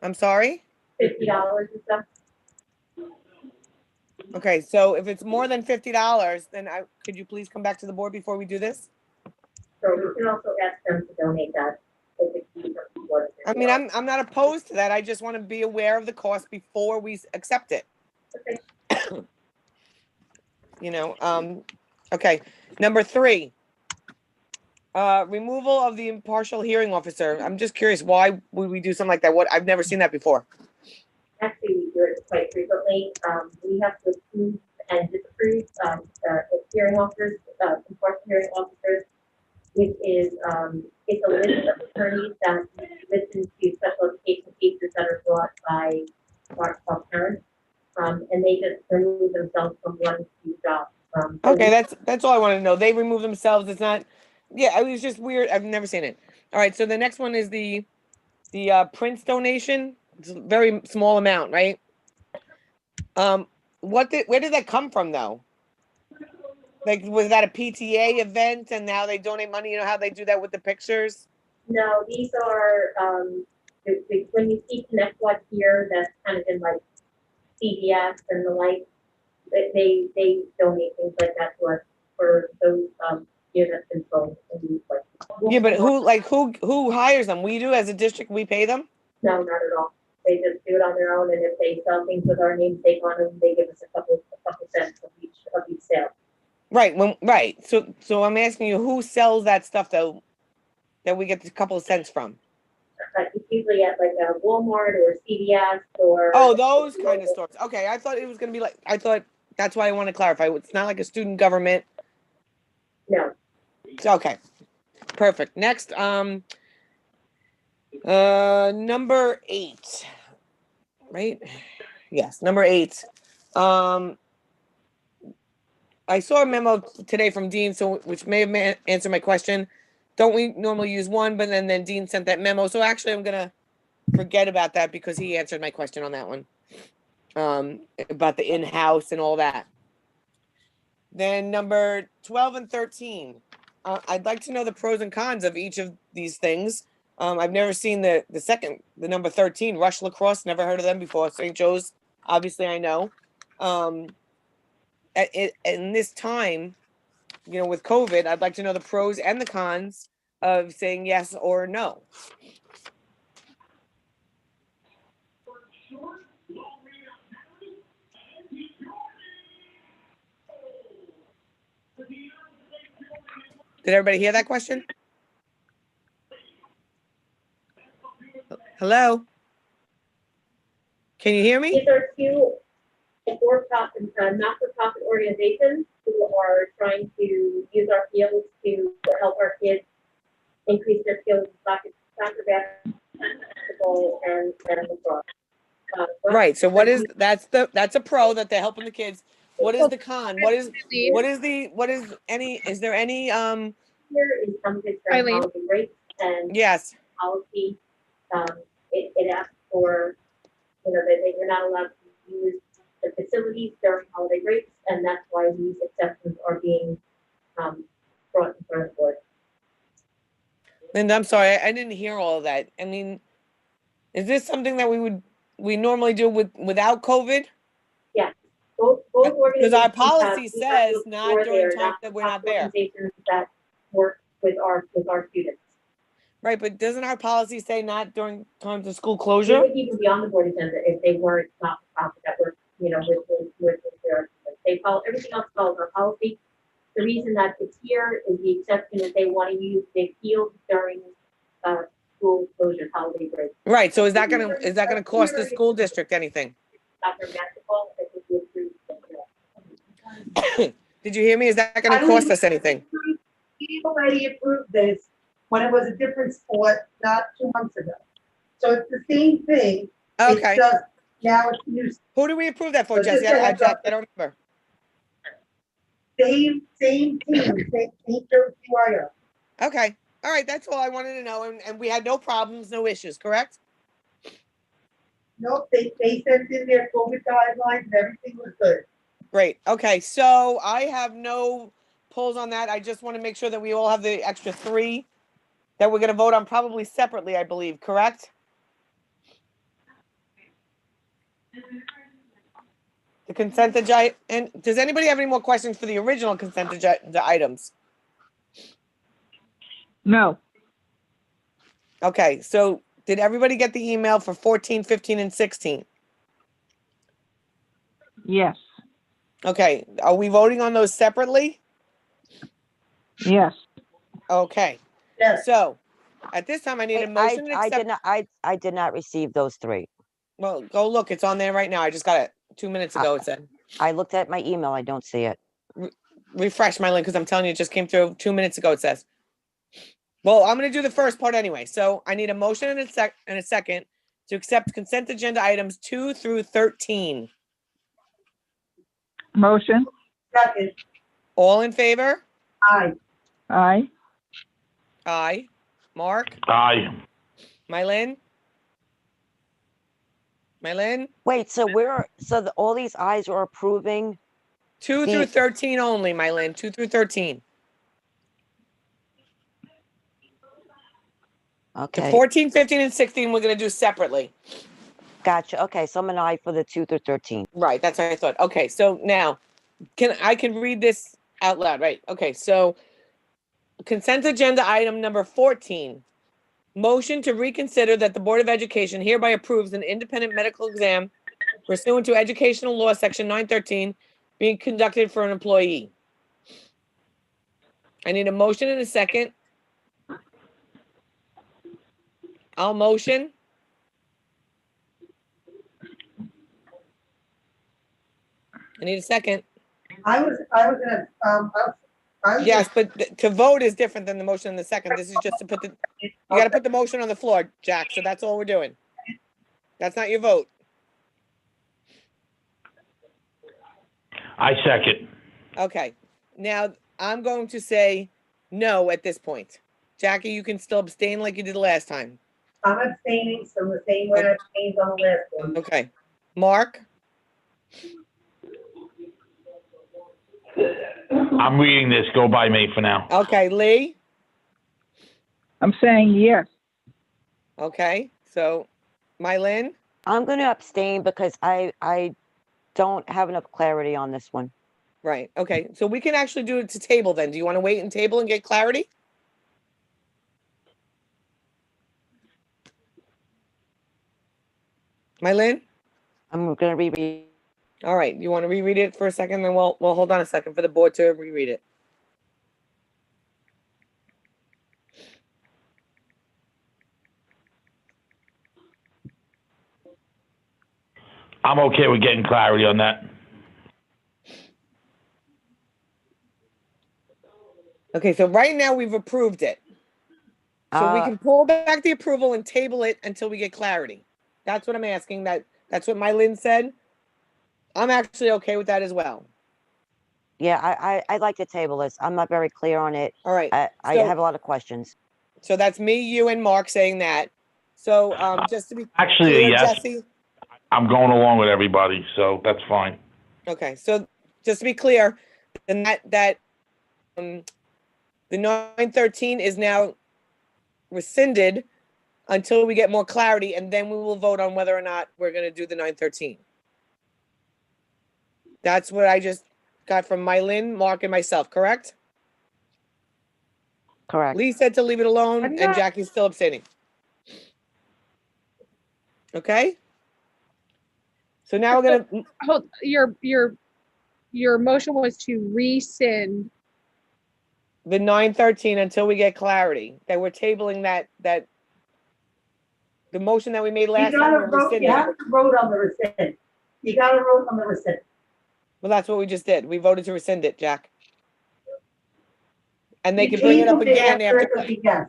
I'm sorry? $50 or stuff? Okay, so if it's more than $50, then could you please come back to the board before we do this? So we can also ask them to donate that. If it's more than I mean, $50. I'm not opposed to that. I just want to be aware of the cost before we accept it. Okay. Okay. Number 3, removal of the impartial hearing officer. I'm just curious, why would we do something like that? I've never seen that before. Actually, we do it quite frequently. We have to approve and disapprove hearing officers, impartial hearing officers. It is it's a list of attorneys that listen to special education cases that are brought by our parents, and they just remove themselves from one to two jobs. Okay, that's all I want to know. They remove themselves. It's not. Yeah, it was just weird. I've never seen it. All right, so the next one is the Prince donation. It's a very small amount, right? Where did that come from, though? Like, was that a PTA event, and now they donate money? You know how they do that with the pictures? No, these are when you see Connect What here, that's kind of in like CVS and the like. They donate things like that to us for those years that's been sold and used like. Yeah, but who hires them? We do as a district. We pay them. No, not at all. They just do it on their own, and if they sell things with our namesake on them, they give us a couple cents of each sale. Right. Right. So I'm asking you, who sells that stuff though, that we get a couple of cents from? It's usually at like a Walmart or CVS or. Oh, those kind of stores. Okay, I thought it was gonna be like. I thought that's why I want to clarify. It's not like a student government. No. Okay. Perfect. Next, number 8. Right? Yes, number 8. I saw a memo today from Dean, which may have answered my question. Don't we normally use one? But then Dean sent that memo. So actually, I'm gonna forget about that because he answered my question on that one. About the in-house and all that. Then number 12 and 13. I'd like to know the pros and cons of each of these things. I've never seen the number 13, Rush Lacrosse. Never heard of them before. St. Joe's, obviously, I know. In this time, with COVID, I'd like to know the pros and the cons of saying yes or no. Did everybody hear that question? Hello? Can you hear me? These are two for-profit, not-for-profit organizations who are trying to use our fields to help our kids increase their skills in soccer, basketball, and lacrosse. Right. So what is that's a pro that they're helping the kids. What is the con? What is there any Here is some kids for Eileen? holiday breaks and yes. policy. It asks for, that you're not allowed to use the facilities during holiday breaks, and that's why these exceptions are being brought in front of the board. Linda, I'm sorry, I didn't hear all of that. I mean, is this something that we normally do without COVID? Yes, both organizations. Because our policy have says for not during their times that we're not there. Organizations that work with our students. Right, but doesn't our policy say not during times of school They closure? would even be on the board agenda if they weren't not for profit that work, with their, they follow, everything else follows our policy. The reason that it's here is the exception that they want to use the field during, school closure, holiday break. Right, so is that gonna cost the school district anything? Soccer, basketball, I think we approved. Did you hear me? Is that gonna cost us anything? We already approved this when it was a different sport, not 2 months ago. So it's the same thing. Okay. It's just, now it's new, Who do we approve that for, So just Jesse? a heads up. I don't remember. same team, same CYO. Okay, all right, that's all I wanted to know, and we had no problems, no issues, correct? Nope, they sent in their COVID guidelines and everything was good. Great, okay, so I have no polls on that. I just want to make sure that we all have the extra 3 that we're gonna vote on probably separately, I believe, correct? The consent agenda, and does anybody have any more questions for the original consent agenda items? No, Okay, so did everybody get the email for 14, 15, and 16? yes, Okay, are we voting on those separately? yes. Okay, Yes, so at this time I need a motion to I accept. did not receive those 3. Well, go look, it's on there right now. I just got it 2 minutes ago, it said. I looked at my email. I don't see it. Refresh my link, because I'm telling you, it just came through 2 minutes ago, it says. Well, I'm gonna do the first part anyway, so I need a motion and a second to accept consent agenda items 2 through 13. Motion, second, All in favor? aye. aye. Aye. Mark? Aye. Mylin? Mylin? Wait, so all these eyes are approving? 2 through 13 only, Mylin, 2 through 13. The Okay, 14, 15, and 16 we're gonna do separately. gotcha. Okay, so I'm an aye for the 2 through 13. Right, that's what I thought. Okay, so now, I can read this out loud, right? Okay, so consent agenda item number 14. Motion to reconsider that the Board of Education hereby approves an independent medical exam pursuant to Educational Law, Section 913, being conducted for an employee. I need a motion and a second. I'll motion. I need a second. I was gonna, I was. Yes, but to vote is different than the motion in the second. This is just to put you gotta put the motion on the floor, Jack, so that's all we're doing. That's not your vote. I second. Okay, now I'm going to say no at this point. Jackie, you can still abstain like you did last time. I'm abstaining from the same way I abstained on the last one. Okay. Mark? I'm reading this. Go by me for now. Okay, Lee? I'm saying yes. Okay, so Mylin? I'm going to abstain because I don't have enough clarity on this one. Right, okay, so we can actually do it to table then. Do you want to wait and table and get clarity? Mylin? I'm going to reread. All right, you want to reread it for a second, then we'll hold on a second for the board to reread it. I'm okay with getting clarity on that. Okay, so right now we've approved it. So we Uh, can pull back the approval and table it until we get clarity. That's what I'm asking. That's what Mylin said. I'm actually okay with that as well. yeah, I'd like to table this. I'm not very clear on it. All right. I have a lot of questions. So that's me, you, and Mark saying that. So just to be Actually, clear, yes. Jesse. I'm going along with everybody, so that's fine. Okay, so just to be clear, then that the 913 is now rescinded until we get more clarity, and then we will vote on whether or not we're going to do the 913. That's what I just got from Mylin, Mark, and myself, correct? Correct. Lee said to leave it alone, I'm and not- Jackie's still abstaining. Okay? So now we're going to, Hold, your motion was to rescind. the 913 until we get clarity, that we're tabling that the motion that we made You last time, gotta we're vote, rescinding you it. have to vote on the rescind. You gotta vote on the rescind. Well, that's what we just did. We voted to rescind it, Jack. And they You can bring it up tabled again after, it was a yes.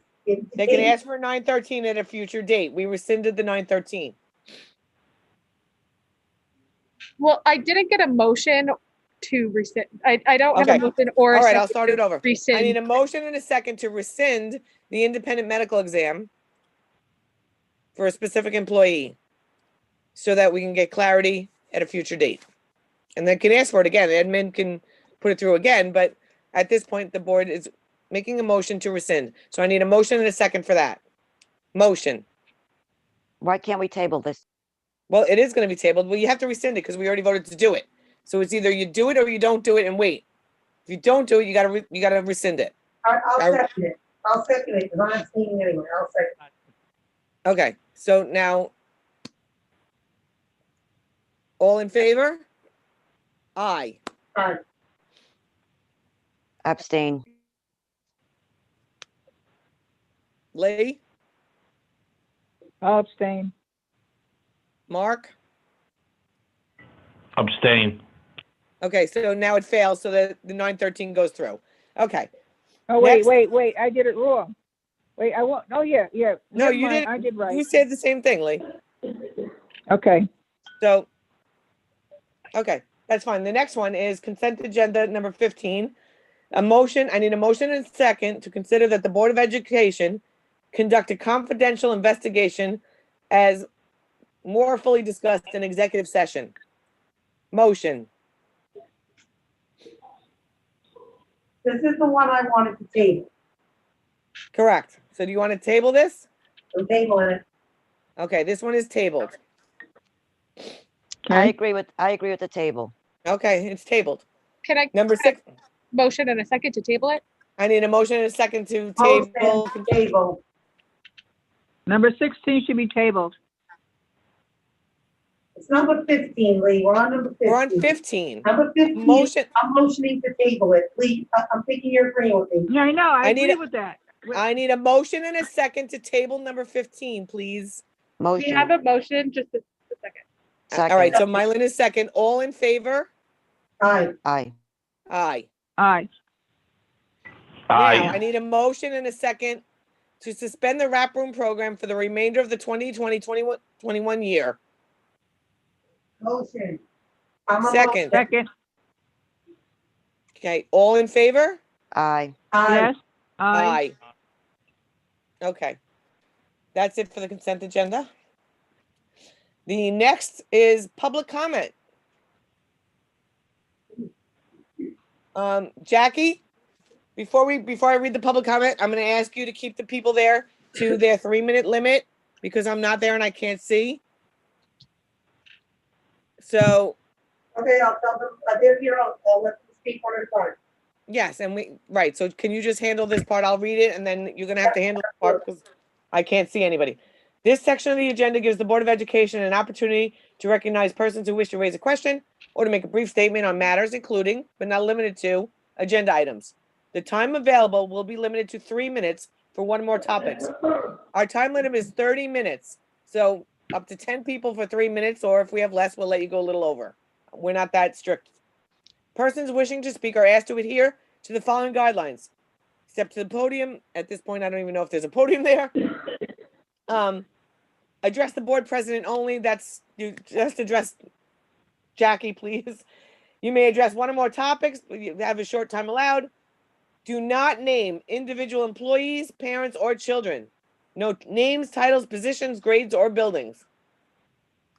they can ask for 913 at a future date. We rescinded the 913. Well, I didn't get a motion to rescind. I don't have Okay. a motion or a All right, I'll second start to it over. I rescind. need a motion and a second to rescind the independent medical exam for a specific employee so that we can get clarity at a future date. And then can ask for it again. Admin can put it through again, but at this point, the board is making a motion to rescind. So I need a motion and a second for that. Motion. Why can't we table this? Well, it is going to be tabled. Well, you have to rescind it because we already voted to do it. So it's either you do it or you don't do it and wait. If you don't do it, you gotta rescind it. I'll second it. I'll second it, because I'm abstaining anyway. I'll second it. Okay, so now, all in favor? Aye. Abstain. Lee? I'll abstain. Mark? Abstain. Okay, so now it fails, so the 913 goes through. Okay. Oh, wait, Next. wait, I did it wrong. Wait, I won't, oh, yeah. No, Never you mind, didn't. I did right. You said the same thing, Lee. Okay, So, okay, that's fine. The next one is consent agenda number 15. I need a motion and a second to consider that the Board of Education conduct a confidential investigation as more fully discussed in executive session. Motion. This is the one I wanted to table. Correct. So do you want to table this? I'm tabling it. Okay, this one is tabled. I okay, agree with the table. Okay, it's tabled. Can I Number 6, motion and a second to table it? I need a motion and a second to table. Motion, table. number 16 should be tabled. It's number 15, Lee. We're on number 15. We're on 15. Number 15, Motion, I'm motioning to table it. Lee, I'm thinking you're agreeing with me. Yeah, I know, I I need agree a- with that. I need a motion and a second to table number 15, please. We Motion. have a motion, just a second. Second. All right, so Mylin is second. All in favor? Aye. Aye. Aye. Aye, Now, I Aye. need a motion and a second to suspend the wrap room program for the remainder of the 2020-21 year. Motion. I'm a Second. motion. second, Okay, all in favor? Aye. Aye. yes, aye. Okay. That's it for the consent agenda. The next is public comment. Jackie, before I read the public comment, I'm gonna ask you to keep the people there to their 3-minute limit because I'm not there and I can't see. So, Okay, I'll tell them, they're here, I'll let them speak one at a time. yes, and right, so can you just handle this part? I'll read it and then you're gonna have to handle the part because I can't see anybody. This section of the agenda gives the Board of Education an opportunity to recognize persons who wish to raise a question or to make a brief statement on matters including, but not limited to, agenda items. The time available will be limited to 3 minutes for one or more topics. Our time limit is 30 minutes. So up to 10 people for 3 minutes, or if we have less, we'll let you go a little over. We're not that strict. Persons wishing to speak are asked to adhere to the following guidelines. Step to the podium. At this point, I don't even know if there's a podium there. Address the board president only. That's, you just address Jackie, please. You may address one or more topics, but you have a short time allowed. Do not name individual employees, parents, or children. No names, titles, positions, grades, or buildings.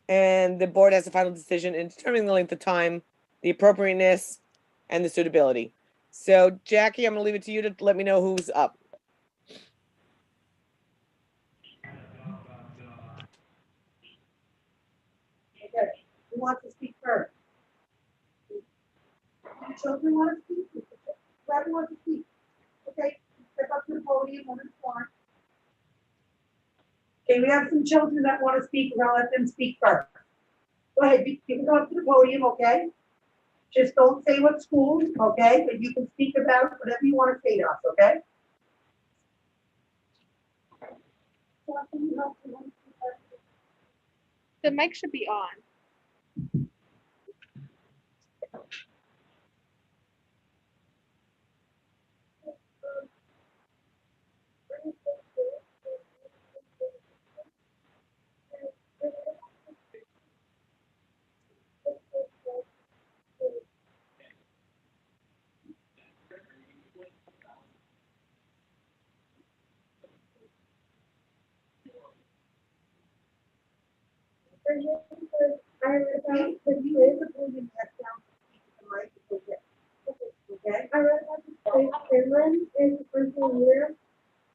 And the board has the final decision in determining the length of time, the appropriateness, and the suitability. So, Jackie, I'm going to leave it to you to let me know who's up. Okay, who wants to speak first? The children want to speak? Whoever wants to speak. Okay, step up to the podium on the floor. Okay, we have some children that want to speak, we're gonna let them speak first. Go ahead, you can go up to the podium, okay? Just don't say what school, okay? But you can speak about whatever you want to say to us, okay? The mic should be on. I read about the you the podium that down the mic, okay? I read about this place, Finland, is the country in Europe,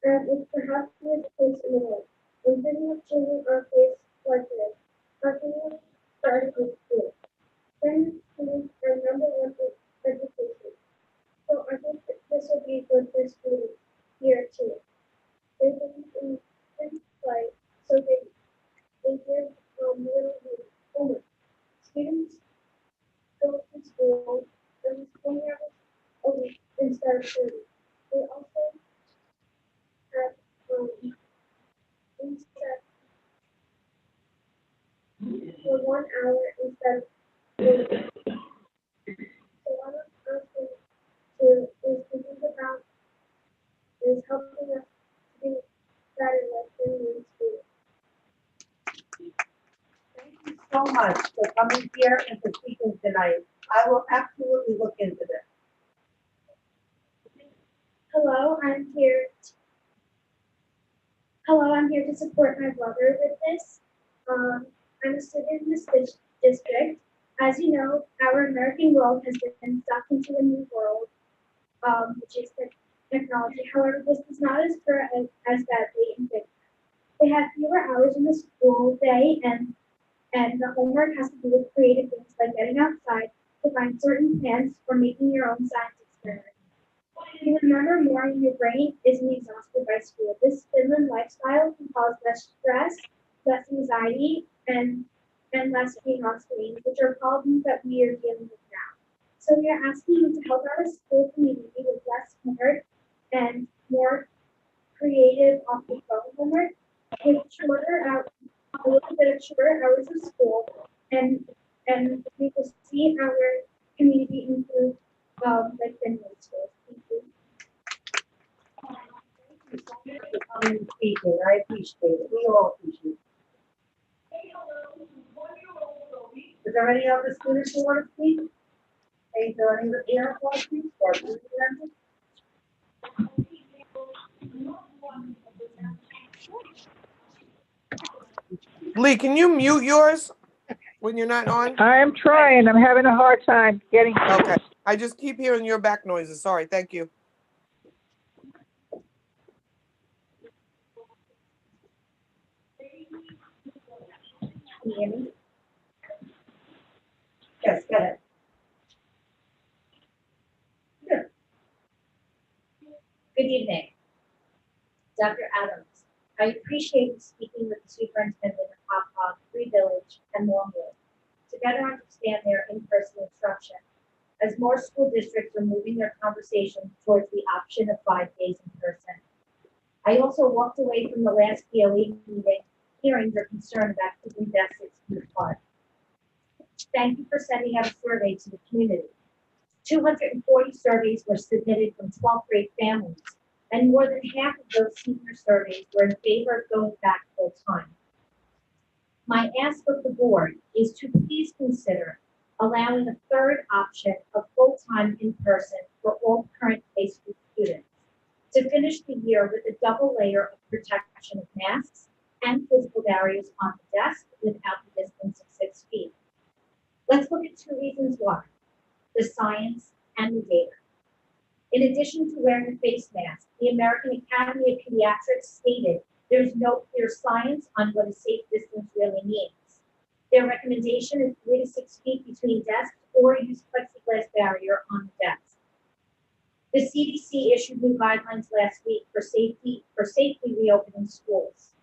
and it's perhaps the weirdest place in the world. When thinking of changing our face like this, our family started with school. Finland students are number one for education, so I think that this will be good for students here too. They believe in free play, so they give little homework. Students go to school at least 20 hours a week instead of 30. They also have instead for 1 hour instead of 30. So what I'm asking to is to think about is helping us to be better like in school. Thank you so much for coming here and for speaking tonight. I will absolutely look into this. Hello, I'm here. I'm here to support my brother with this. I'm a student in this district. As you know, our American world has been sucked into a new world, which is technology. However, this does not occur as badly in Finland. They have fewer hours in the school day, and the homework has to do with creative things like getting outside to find certain plants or making your own science experiments. You remember more and your brain isn't exhausted by school. This Finland lifestyle can cause less stress, less anxiety, and less being on screens, which are problems that we are dealing with now. So we are asking you to help our school community with less homework and more creative off the phone homework with a little bit of shorter hours of school, and we will see our community improve like Finland schools. Thank you. For coming and speaking. I appreciate it. We all appreciate it. Is there any other students who want to speak? Is there any other parents want to speak? Or Lee, can you mute yours when you're not on? I am trying. I'm having a hard time getting. Okay. I just keep hearing your back noises. Sorry. Thank you. Can you hear me? Yes, go ahead. Good evening. Dr. Adams, I appreciate speaking with the superintendent of Hop, Free Village, and Longwood to better understand their in-person instruction, as more school districts are moving their conversation towards the option of 5 days in person. I also walked away from the last PLE meeting hearing your concern about keeping desks 6 feet apart. Thank you for sending out a survey to the community. 240 surveys were submitted from 12th grade families, and more than half of those senior surveys were in favor of going back full time. My ask of the board is to please consider allowing a third option of full-time in-person for all current high school students to finish the year with a double layer of protection of masks and physical barriers on the desk without the distance of 6 feet. Let's look at 2 reasons why: the science and the data. In addition to wearing a face mask, the American Academy of Pediatrics stated there's no clear science on what a safe distance really means. Their recommendation is 3 to 6 feet between desks or use plexiglass barrier on the desk. The CDC issued new guidelines last week for safely reopening schools.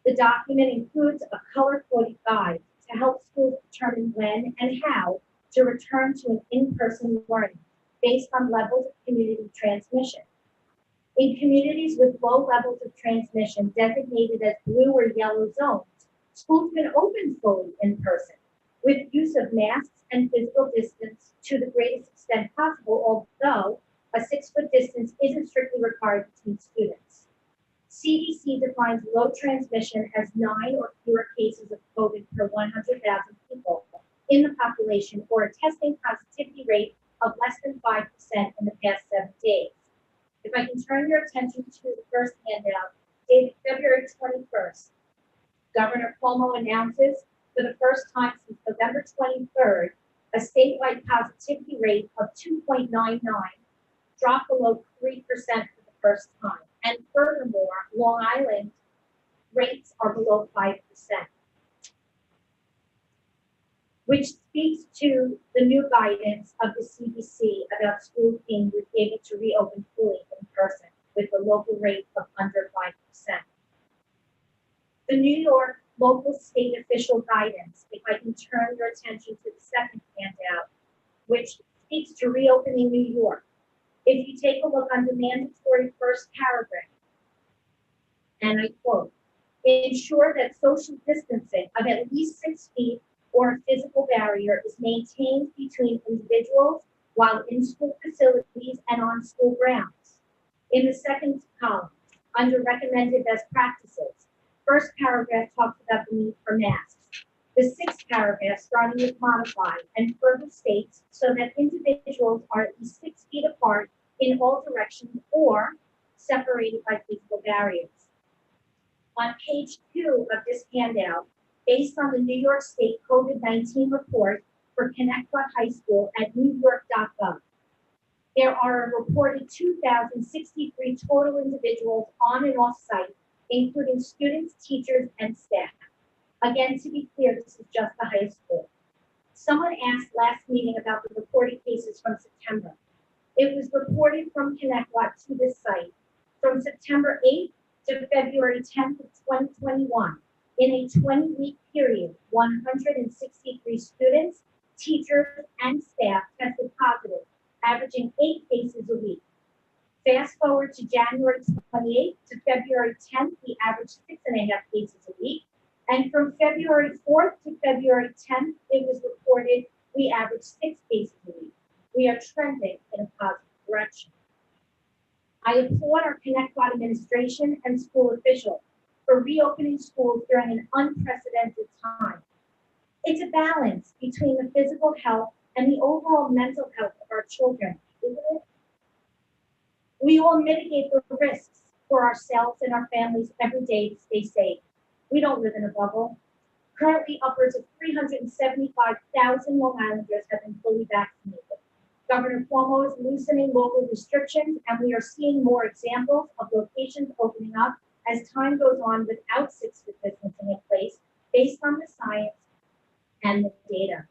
The document includes a color-coded guide to help schools determine when and how to return to an in-person learning based on levels of community transmission. In communities with low levels of transmission designated as blue or yellow zones, schools can open fully in person with use of masks and physical distance to the greatest extent possible, although a 6-foot distance isn't strictly required between students. CDC defines low transmission as 9 or fewer cases of COVID per 100,000 people in the population, or a testing positivity rate of less than 5% in the past 7 days. If I can turn your attention to the first handout, dated February 21st, Governor Cuomo announces for the first time since November 23rd, a statewide positivity rate of 2.99, dropped below 3% for the first time. And furthermore, Long Island rates are below 5%, which speaks to the new guidance of the CDC about schools being able to reopen fully in person with a local rate of under 5%. The New York local state official guidance, if I can turn your attention to the second handout, which speaks to reopening New York. If you take a look on the mandatory first paragraph, and I quote, ensure that social distancing of at least 6 feet or a physical barrier is maintained between individuals while in school facilities and on school grounds. In the second column, under recommended best practices, first paragraph talks about the need for masks. The sixth paragraph, starting with modified, and further states so that individuals are at least 6 feet apart in all directions or separated by physical barriers. On page 2 of this handout, based on the New York State COVID-19 report for Connecticut High School at newyork.gov, there are a reported 2,063 total individuals on and off site, including students, teachers, and staff. Again, to be clear, this is just the high school. Someone asked last meeting about the reported cases from September. It was reported from Connecticut to this site from September 8th to February 10th of 2021. In a 20-week period, 163 students, teachers, and staff tested positive, averaging 8 cases a week. Fast forward to January 28th to February 10th, we averaged 6.5 cases a week. And from February 4th to February 10th, it was reported we averaged 6 cases a week. We are trending in a positive direction. I applaud our Connecticut administration and school officials for reopening schools during an unprecedented time. It's a balance between the physical health and the overall mental health of our children, isn't it? We all mitigate the risks for ourselves and our families every day to stay safe. We don't live in a bubble. Currently, upwards of 375,000 Long Islanders have been fully vaccinated. Governor Cuomo is loosening local restrictions, and we are seeing more examples of locations opening up as time goes on without 6-foot distancing in place based on the science and the data.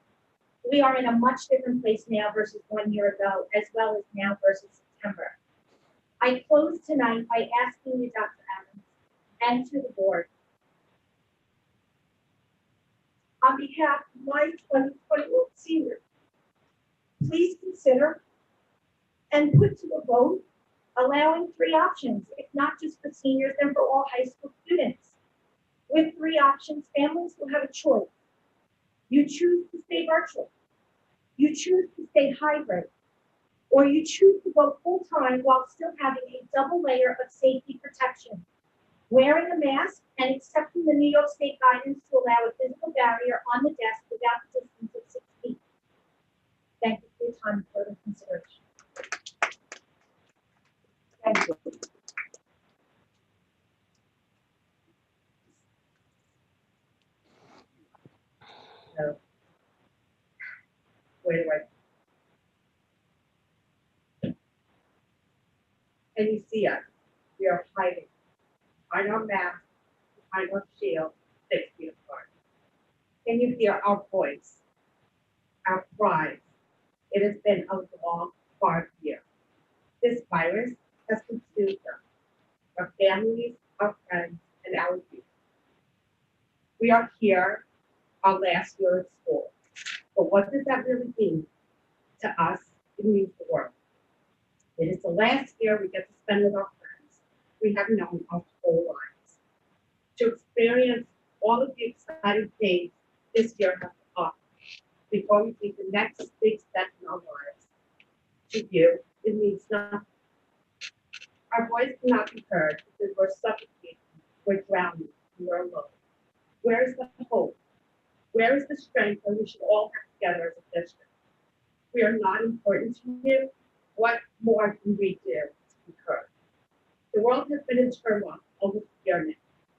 We are in a much different place now versus 1 year ago, as well as now versus September. I close tonight by asking you, Dr. Adams, and to the board, on behalf of my 2021 seniors, please consider and put to a vote allowing 3 options, if not just for seniors, then for all high school students. With 3 options, families will have a choice. You choose to stay virtual. You choose to stay hybrid, or you choose to go full-time while still having a double layer of safety protection, wearing a mask and accepting the New York State guidance to allow a physical barrier on the desk without the distance of 6 feet. Thank you for your time and further consideration. Thank you. So, where do I? And you see us, we are hiding behind our mask, behind our shield, 6 feet apart. Can you hear our voice, our cries? It has been a long, hard year. This virus has consumed us, our families, our friends, and our youth. We are here, our last year of school. But what does that really mean? To us, it means the world. It is the last year we get to spend with our friends we have known our whole lives. To experience all of the exciting things this year has to offer before we take the next big step in our lives. To you, it means nothing. Our voice cannot be heard because we're suffocating, we're drowning, and we're alone. Where is the hope? Where is the strength that we should all have together as a district? We are not important to you. What more can we do to be heard? The world has been in turmoil over a year now,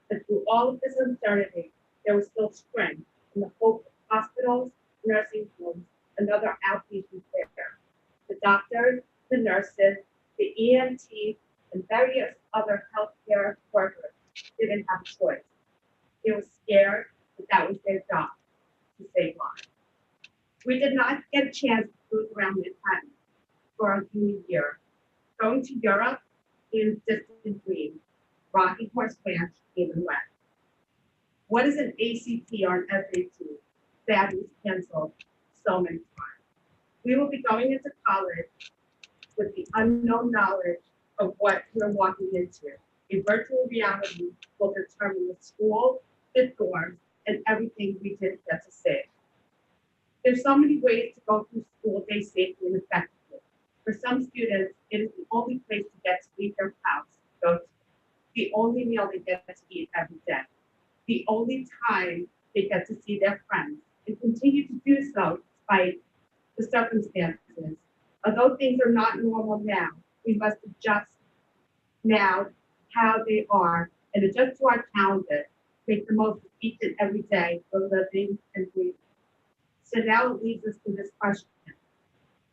but through all of this uncertainty, there was still strength in the hope of hospitals, nursing homes, and other outpatient care. The doctors, the nurses, the EMTs, and various other healthcare workers didn't have a choice. They were scared, but that was their job, to save lives. We did not get a chance to cruise around Manhattan for our junior year. Going to Europe is a distant dream. Rocking Horse Ranch even less. What is an ACT or an SAT? Sadly canceled so many times. We will be going into college with the unknown knowledge of what we're walking into. A virtual reality will determine the school, the dorms, and everything we didn't get to see. There's so many ways to go through school day safely and effectively. For some students, it is the only place to get to leave their house, go to, the only meal they get to eat every day, the only time they get to see their friends, and continue to do so despite the circumstances. Although things are not normal now, we must adjust now how they are and adjust to our challenges, make the most of each and every day for living and breathing. So now it leads us to this question.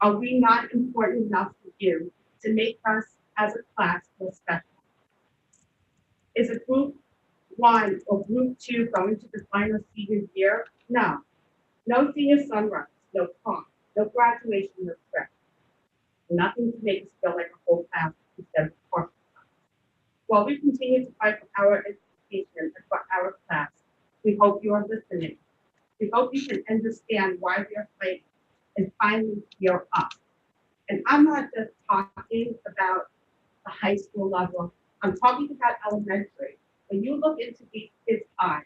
Are we not important enough for you to make us as a class feel special? Is a group 1 or group 2 going to define our senior year? No. No senior sunrise, no prom, no graduation, no trip. Nothing to make us feel like a whole class instead of a partial class. While we continue to fight for our education and for our class, we hope you are listening. We hope you can understand why we are fighting and finally hear us. And I'm not just talking about the high school level. I'm talking about elementary. When you look into these kids' eyes,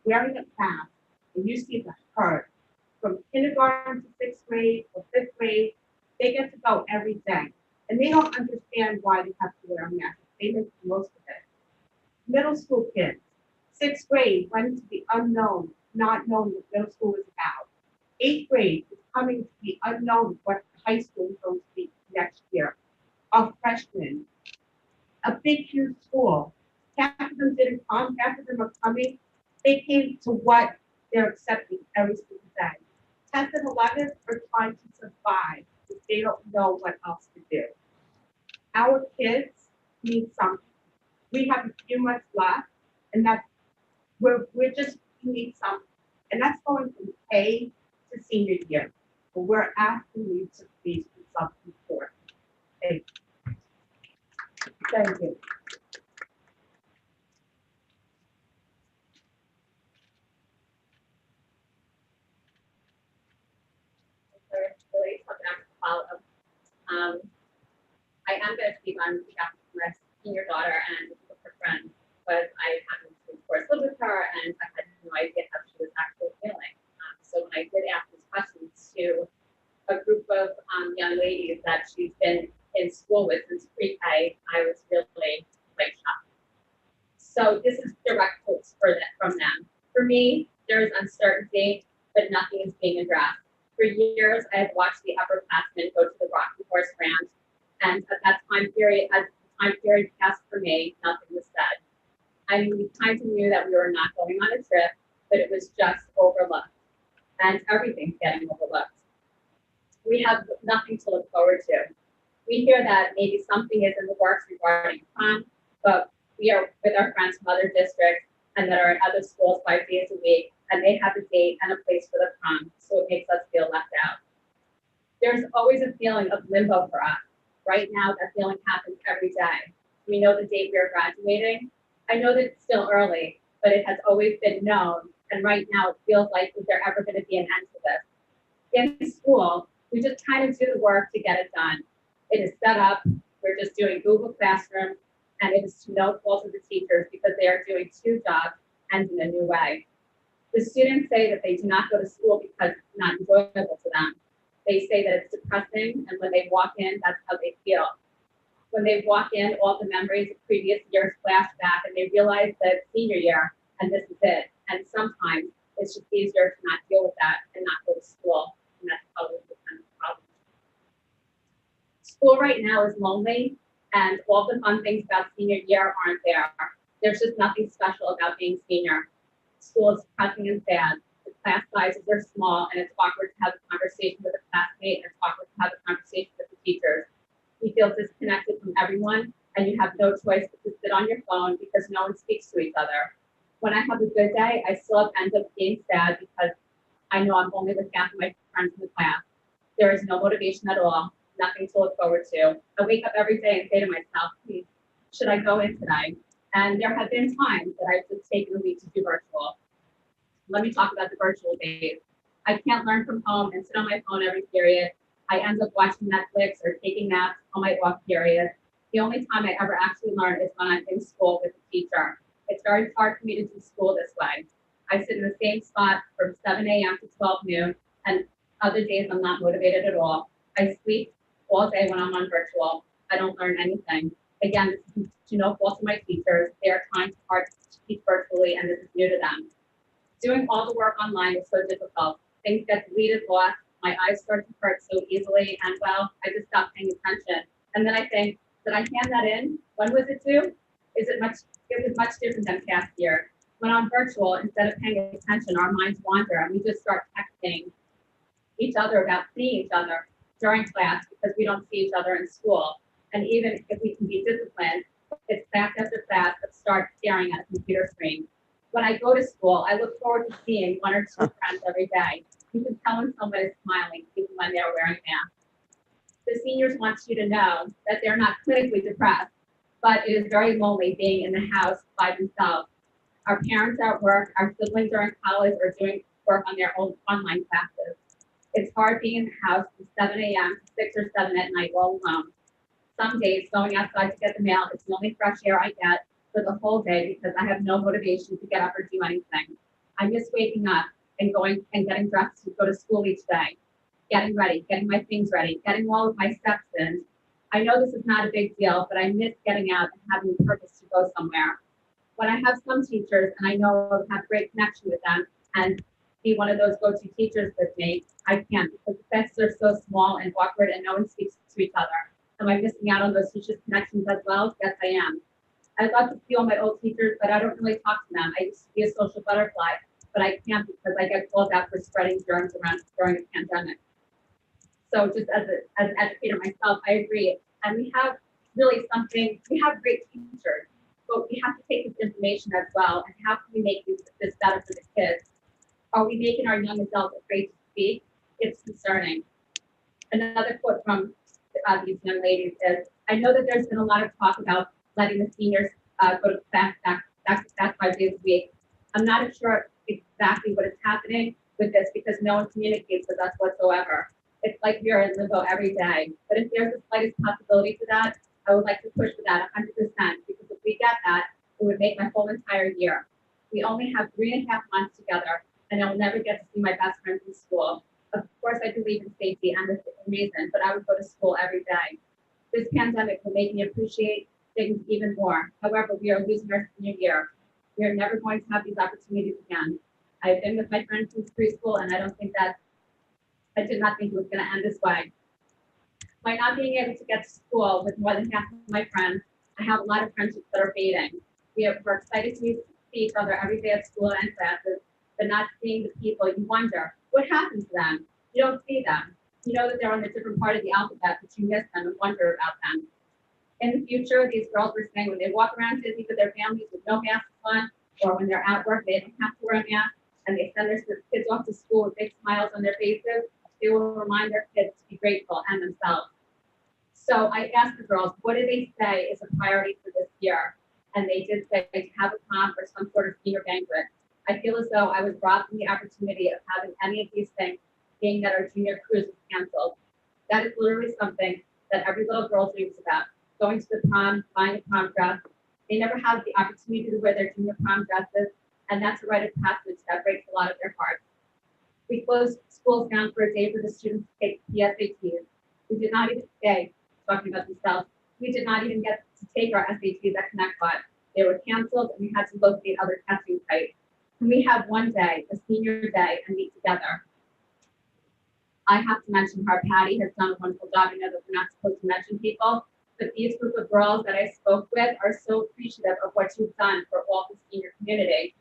wearing a mask, and you see the hurt from kindergarten to 6th grade or 5th grade, they get to go every day. And they don't understand why they have to wear a mask. They make the most of it. Middle school kids, 6th grade went into the unknown, not knowing what middle school is about. 8th grade is coming to the unknown what high school is going to be next year. Our freshmen, a big, huge school. Half of them didn't come, half of them are coming. They came to what they're accepting every single day. 10th and 11th are trying to survive because they don't know what else to do. Our kids need something. We have a few months left, and that's we need something. And that's going from K to senior year. But we're asking you to please do something for it. Thank you. Really something I have to follow up. I am going to speak on behalf of my senior daughter and her friends, but I happen to course, lived with her, and I had no idea how she was actually feeling. So when I did ask these questions to a group of young ladies that she's been in school with since pre-K, I was really like shocked. So this is direct quotes from them. For me, there is uncertainty, but nothing is being addressed. For years, I have watched the upperclassmen go to the Rocky Horse Ranch, and at that time period, as the time period passed for me, nothing was said. I mean, we kind of knew that we were not going on a trip, but it was just overlooked, and everything's getting overlooked. We have nothing to look forward to. We hear that maybe something is in the works regarding prom, but we are with our friends from other districts and that are in other schools 5 days a week, and they have a date and a place for the prom, so it makes us feel left out. There's always a feeling of limbo for us. Right now, that feeling happens every day. We know the date we are graduating. I know that it's still early, but it has always been known, and right now it feels like, is there ever going to be an end to this? In school, we just kind of do the work to get it done. It is set up, we're just doing Google Classroom, and it is to no fault of the teachers because they are doing two jobs and in a new way. The students say that they do not go to school because it's not enjoyable to them. They say that it's depressing, and when they walk in, that's how they feel. When they walk in, all the memories of previous years flash back, and they realize that it's senior year, and this is it. And sometimes it's just easier to not deal with that and not go to school, and that's probably the kind of problem. School right now is lonely, and all the fun things about senior year aren't there. There's just nothing special about being senior. School is depressing and sad. The class sizes are small, and it's awkward to have a conversation with a classmate, and it's awkward to have a conversation with the teachers. You feel disconnected from everyone, and you have no choice but to sit on your phone because no one speaks to each other. When I have a good day, I still end up being sad because I know I'm only with half of my friends in the class. There is no motivation at all, nothing to look forward to. I wake up every day and say to myself, should I go in today? And there have been times that I've just taken a week to do virtual. Let me talk about the virtual days. I can't learn from home and sit on my phone every period. I end up watching Netflix or taking naps on my off period. The only time I ever actually learn is when I'm in school with a teacher. It's very hard for me to do school this way. I sit in the same spot from 7 a.m. to 12 noon, and other days I'm not motivated at all. I sleep all day when I'm on virtual. I don't learn anything. Again, this is to no fault of my teachers. They are trying hard to teach virtually, and this is new to them. Doing all the work online is so difficult. Things get deleted, lost. My eyes start to hurt so easily, and well, I just stopped paying attention. And then I think, did I hand that in? When was it due? It was much different than past year. When I'm virtual, instead of paying attention, our minds wander, and we just start texting each other about seeing each other during class because we don't see each other in school. And even if we can be disciplined, it's class after class that start staring at a computer screen. When I go to school, I look forward to seeing one or two friends every day. You can tell when someone is smiling, even when they're wearing masks. The seniors want you to know that they're not clinically depressed, but it is very lonely being in the house by themselves. Our parents are at work, our siblings are in college or doing work on their own online classes. It's hard being in the house from 7 a.m. to 6 or 7 at night all alone. Some days going outside to get the mail is the only fresh air I get for the whole day because I have no motivation to get up or do anything. I miss waking up and going and getting dressed to go to school each day, getting ready, getting my things ready, getting all of my steps in. I know this is not a big deal, but I miss getting out and having a purpose to go somewhere. When I have some teachers and I know I'll have great connection with them and be one of those go-to teachers with me, I can't because the classes are so small and awkward and no one speaks to each other. Am I missing out on those teachers' connections as well? Yes, I am. I'd love to see all my old teachers, but I don't really talk to them. I used to be a social butterfly, but I can't because I get called out for spreading germs around during the pandemic. So just as an educator myself, I agree. And we have really we have great teachers, but we have to take this information as well. And how can we make this better for the kids? Are we making our young adults afraid to speak? It's concerning. Another quote from these young ladies is, I know that there's been a lot of talk about letting the seniors go to back to class 5 days a week. I'm not sure exactly what is happening with this because no one communicates with us whatsoever. It's like we are in limbo every day. But if there's the slightest possibility for that, I would like to push for that 100% because if we get that, it would make my whole entire year. We only have 3.5 months together, and I'll never get to see my best friend in school. Of course, I believe in safety and the reason, but I would go to school every day. This pandemic will make me appreciate things even more. However, we are losing our senior year. We are never going to have these opportunities again. I've been with my friends since preschool, and I did not think it was going to end this way. By not being able to get to school with more than half of my friends, I have a lot of friendships that are fading. We're excited to see each other every day at school and classes, but not seeing the people, you wonder, what happened to them? You don't see them. You know that they're on a different part of the alphabet, but you miss them and wonder about them. In the future, these girls were saying when they walk around Disney with their families with no masks on, or when they're at work, they don't have to wear a mask, and they send their kids off to school with big smiles on their faces, they will remind their kids to be grateful and themselves. So I asked the girls, what did they say is a priority for this year? And they did say to have a prom or some sort of senior banquet. I feel as though I was robbed from the opportunity of having any of these things, being that our junior cruise was canceled. That is literally something that every little girl dreams about. Going to the prom, buying a prom dress. They never have the opportunity to wear their junior prom dresses, and that's a rite of passage that breaks a lot of their hearts. We closed schools down for a day for the students to take the SATs. We did not even stay, talking about themselves, we did not even get to take our SATs at ConnectBot. They were canceled, and we had to locate other testing sites. Can we have one day, a senior day, and meet together? I have to mention her. Patty has done a wonderful job. I know that we're not supposed to mention people, but these group of girls that I spoke with are so appreciative of what you've done for all the senior community.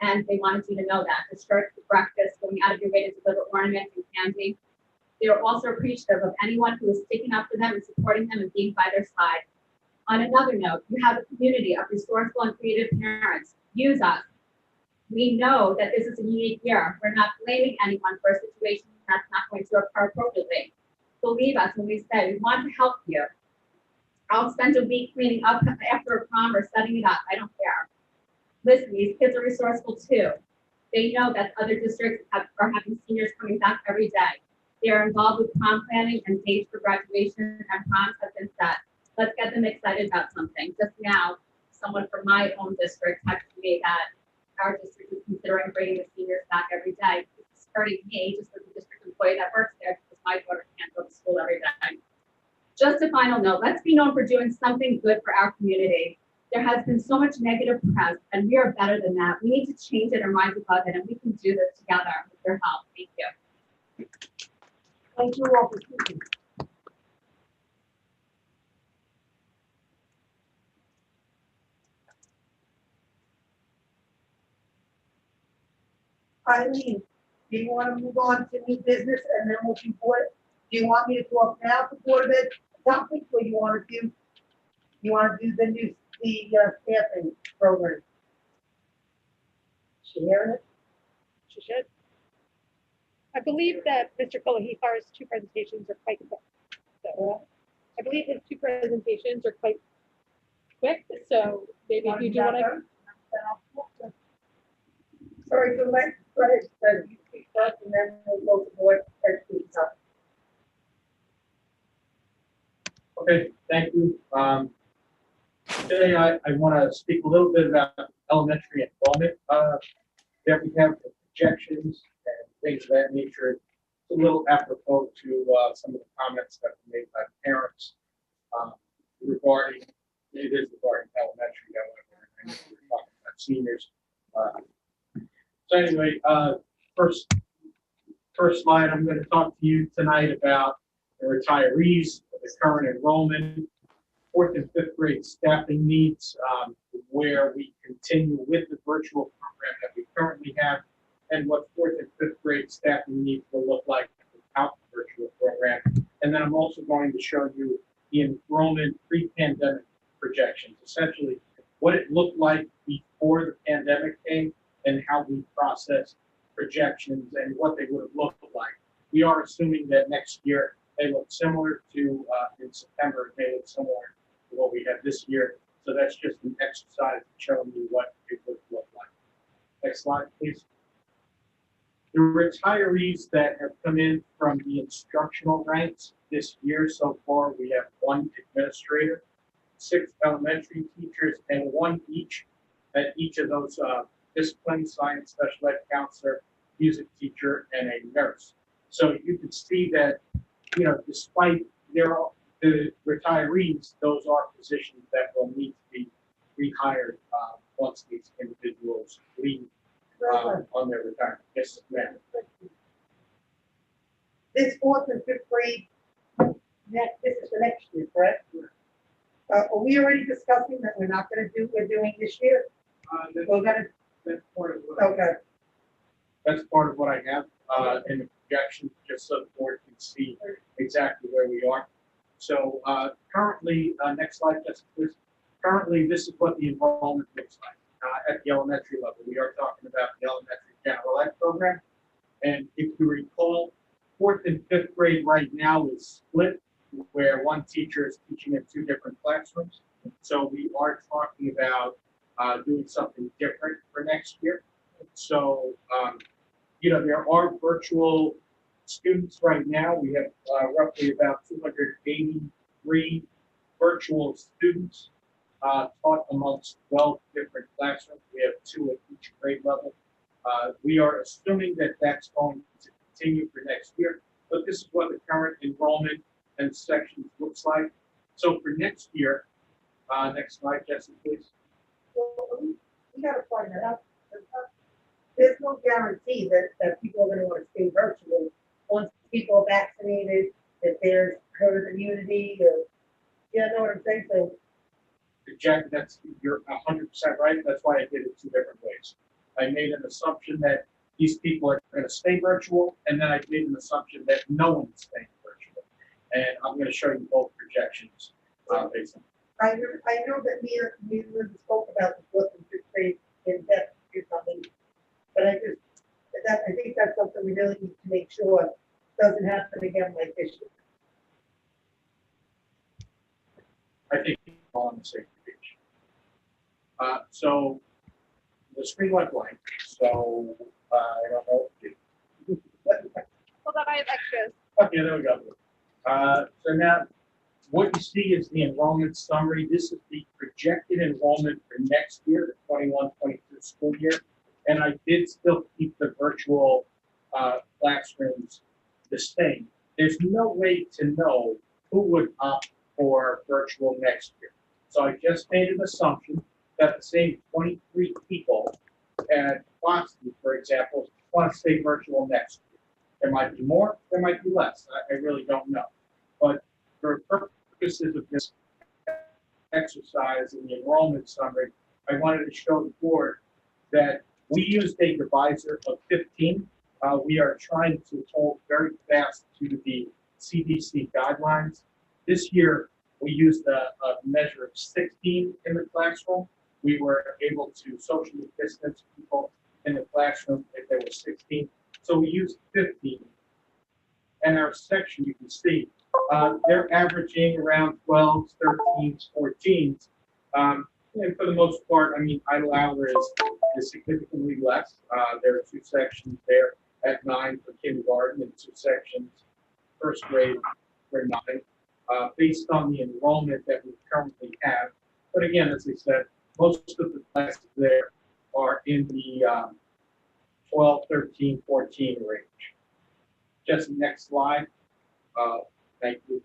And they wanted you to know that. The shirts, the breakfast, going out of your way to deliver ornaments and candy. They are also appreciative of anyone who is sticking up for them and supporting them and being by their side. On another note, you have a community of resourceful and creative parents. Use us. We know that this is a unique year. We're not blaming anyone for a situation that's not going to occur appropriately. Believe us when we say we want to help you. I'll spend a week cleaning up after a prom or setting it up. I don't care. Listen, these kids are resourceful too. They know that other districts are having seniors coming back every day. They are involved with prom planning, and dates for graduation and proms have been set. Let's get them excited about something. Just now, someone from my own district texted me that our district is considering bringing the seniors back every day. It's hurting me, just as a district employee that works there, because my daughter can't go to school every day. Just a final note, let's be known for doing something good for our community. There has been so much negative press, and we are better than that. We need to change it and rise above it, and we can do this together with your help. Thank you. Thank you all for speaking. Eileen, do you want to move on to new business and then we'll do board? Do you want me to talk now for Board of Ed topics, or you want to do the staffing program? She hearing it? She should. I believe that Mr. Kolohikar's two presentations are quite quick. So I believe his two presentations are quite quick. So maybe if you do what I. Sorry, go ahead. Go ahead. You speak first, and then we'll go to Board Ed. Okay, thank you. Today I want to speak a little bit about elementary enrollment that we have, the projections and things of that nature. It's a little apropos to some of the comments that were made by parents regarding, it is regarding elementary, however, I know we're talking about seniors. So anyway, first slide, I'm going to talk to you tonight about the retirees, the current enrollment, 4th and 5th grade staffing needs, where we continue with the virtual program that we currently have, and what 4th and 5th grade staffing needs will look like without the virtual program. And then I'm also going to show you the enrollment pre-pandemic projections, essentially what it looked like before the pandemic came and how we process projections and what they would have looked like. We are assuming that next year they look similar to in September, they look similar to what we had this year. So that's just an exercise showing you what it would look like. Next slide, please. The retirees that have come in from the instructional ranks this year so far, we have 1 administrator, 6 elementary teachers, and 1 each at each of those discipline, science special ed counselor, music teacher, and a nurse. So you can see that, despite the retirees, those are positions that will need to be rehired once these individuals leave on their retirement. Yes, ma'am. This fourth and fifth grade, this is for next year, correct? Are we already discussing that we're not gonna do, we're doing this year? We're gonna, That's part of what okay. That's part of what I have in the projection, just so the board can see exactly where we are. So currently, next slide, Jessica, please. Currently, this is what the enrollment looks like at the elementary level. We are talking about the elementary general ed program. And if you recall, fourth and fifth grade right now is split, where one teacher is teaching in 2 different classrooms. So we are talking about doing something different for next year. So, there are virtual students right now. We have roughly about 283 virtual students taught amongst 12 different classrooms. We have 2 at each grade level. We are assuming that that's going to continue for next year, but this is what the current enrollment and sections looks like. So for next year, next slide, Jesse, please. Well, we gotta find that out. There's no guarantee that people are gonna wanna stay virtual once people are vaccinated, if there's herd immunity, or, you know what I'm saying? So, Jack, you're 100% right. That's why I did it 2 different ways. I made an assumption that these people are going to stay virtual, and then I made an assumption that no one is staying virtual. And I'm going to show you both projections based on. I know that we spoke about the fourth and fifth grade in depth or something, but I think that's something we really need to make sure doesn't happen again like this year. I think we're all on the same page. So the screen went blank, so I don't know. Hold on, I have extras. Okay, there we go. So now what you see is the enrollment summary. This is the projected enrollment for next year, the 21-22 school year. And I did still keep the virtual classrooms the same. There's no way to know who would opt for virtual next year. So I just made an assumption that the same 23 people at Boston, for example, want to stay virtual next year. There might be more, there might be less. I really don't know. But for purposes of this exercise in the enrollment summary, I wanted to show the board that we used a divisor of 15. We are trying to hold very fast to the CDC guidelines. This year, we used a measure of 16 in the classroom. We were able to socially distance people in the classroom if there were 16. So we used 15. And our section, you can see, they're averaging around 12s, 13s, 14s. And for the most part, I mean, Idle hour is significantly less. There are 2 sections there at 9 for kindergarten and 2 sections first grade for 9. Based on the enrollment that we currently have. But again, as I said, most of the classes there are in the 12, 13, 14 range. Just next slide. Thank you.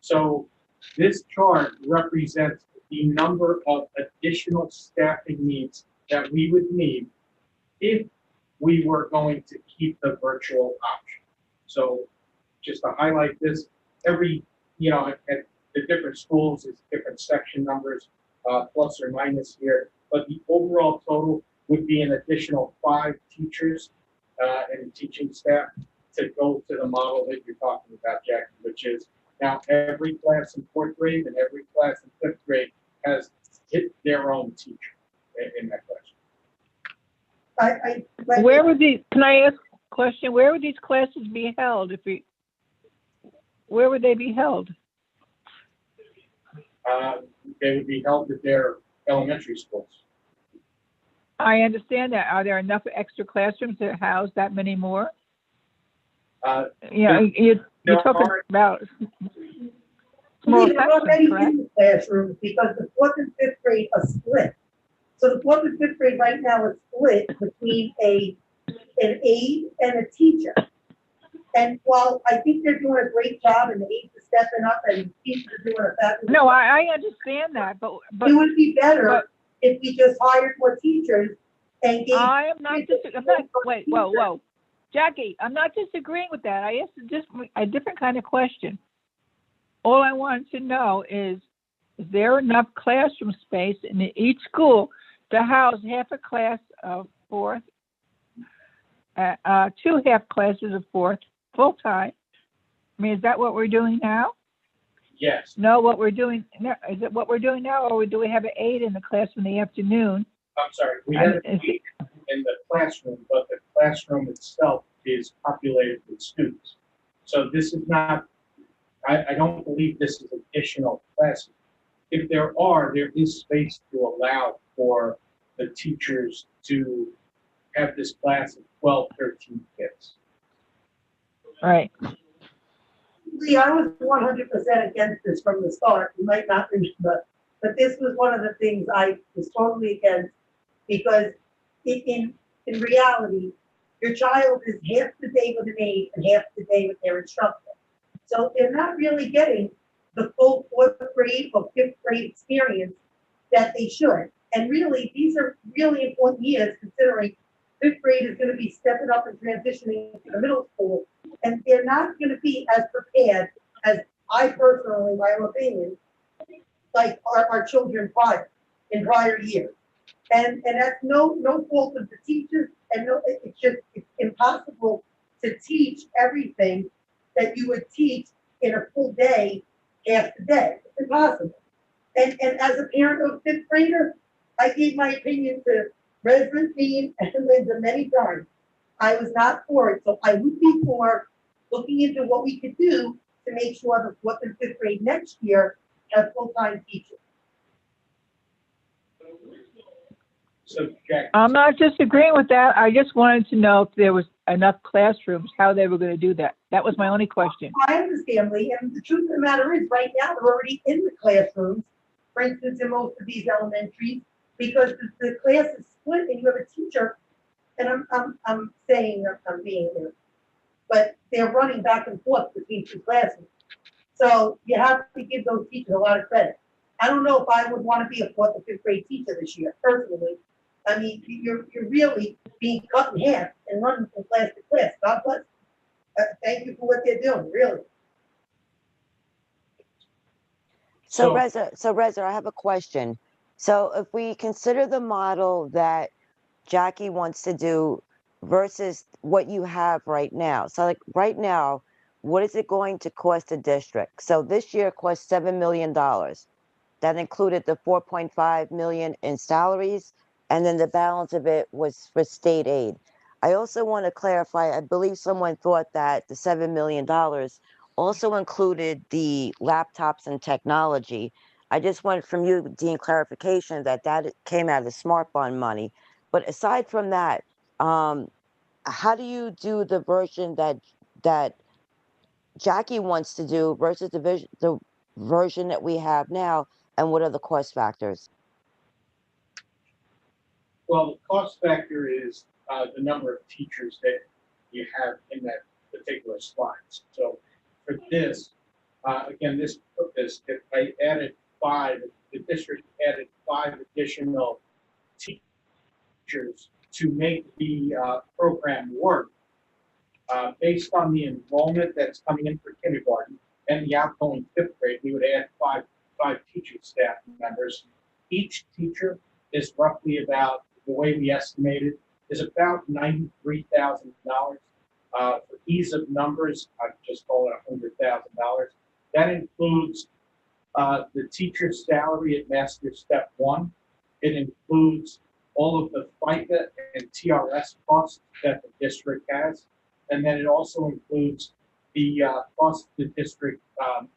So this chart represents the number of additional staffing needs that we would need if we were going to keep the virtual option. So just to highlight this, every at the different schools, it's different section numbers, plus or minus here, but the overall total would be an additional 5 teachers and teaching staff to go to the model that you're talking about, Jackie, which is now every class in 4th grade and every class in 5th grade has hit their own teacher in that class. Where would these? Can I ask a question? Where would these classes be held? Where would they be held? They would be held at their elementary schools. I understand that. Are there enough extra classrooms to house that many more? You're talking about small They're sections, already correct? in the classrooms because the 4th and 5th grade are split. So the fourth and fifth grade right now is split between an aide and a teacher. And while I think they're doing a great job and the aides are stepping up and teachers are doing a fabulous No, job, I understand that, but it would be better but- if we just hired more teachers and gave. I'm not, wait, whoa. Jackie, I'm not disagreeing with that. I asked a different kind of question. All I wanted to know is there enough classroom space in each school to house half a class of fourth, 2 half classes of fourth, full-time? I mean, is that what we're doing now? Yes, No, what we're doing, no, is it what we're doing now, or do we have an aide in the class in the afternoon? I'm sorry, we have an aide in the classroom, but the classroom itself is populated with students. So this is not, I don't believe this is additional classes. If there is space to allow for the teachers to have this class of 12, 13 kids. Right. Lee, I was 100% against this from the start. You might not remember, but this was one of the things I was totally against because in reality, your child is half the day with an aide and half the day with their instructor. So they're not really getting the full fourth grade or fifth grade experience that they should. And really, these are really important years considering fifth grade is going to be stepping up and transitioning to the middle school. And they're not going to be as prepared as I personally, my own opinion, like our children in prior years. And that's no fault of the teachers, and it's impossible to teach everything that you would teach in a full day, half the day. It's impossible. And as a parent of a fifth grader, I gave my opinion to Resident Dean and Linda many times. I was not for it, so I would be for looking into what we could do to make sure that fourth and fifth grade next year have full-time teachers. So, Jack. I'm not disagreeing with that. I just wanted to know if there was enough classrooms, how they were going to do that. That was my only question. I understand, Lee, and the truth of the matter is, right now, they're already in the classrooms, for instance, in most of these elementaries, because the class is split and you have a teacher, and I'm saying I'm being here, but they're running back and forth between 2 classes. So you have to give those teachers a lot of credit. I don't know if I would want to be a fourth or fifth grade teacher this year, personally. I mean, you're really being cut in half and running from class to class. God bless. Thank you for what they're doing, really. So Reza, I have a question. So if we consider the model that Jackie wants to do versus what you have right now. So like right now, what is it going to cost the district? So this year cost $7 million. That included the 4.5 million in salaries, and then the balance of it was for state aid. I also want to clarify, I believe someone thought that the $7 million also included the laptops and technology. I just wanted from you, Dean, clarification that came out of the Smart Fund money. But aside from that, how do you do the version that Jackie wants to do versus the version that we have now, and what are the cost factors? Well, the cost factor is the number of teachers that you have in that particular slide. So for this, again, this purpose, if I added 5, the district added 5 additional teachers to make the program work. Based on the enrollment that's coming in for kindergarten and the outgoing 5th grade, we would add five teaching staff members. Each teacher is roughly about, the way we estimate it, is about $93,000. For ease of numbers, I'd just call it $100,000. That includes the teacher's salary at Master Step 1. It includes all of the FICA and TRS costs that the district has. And then it also includes the cost the district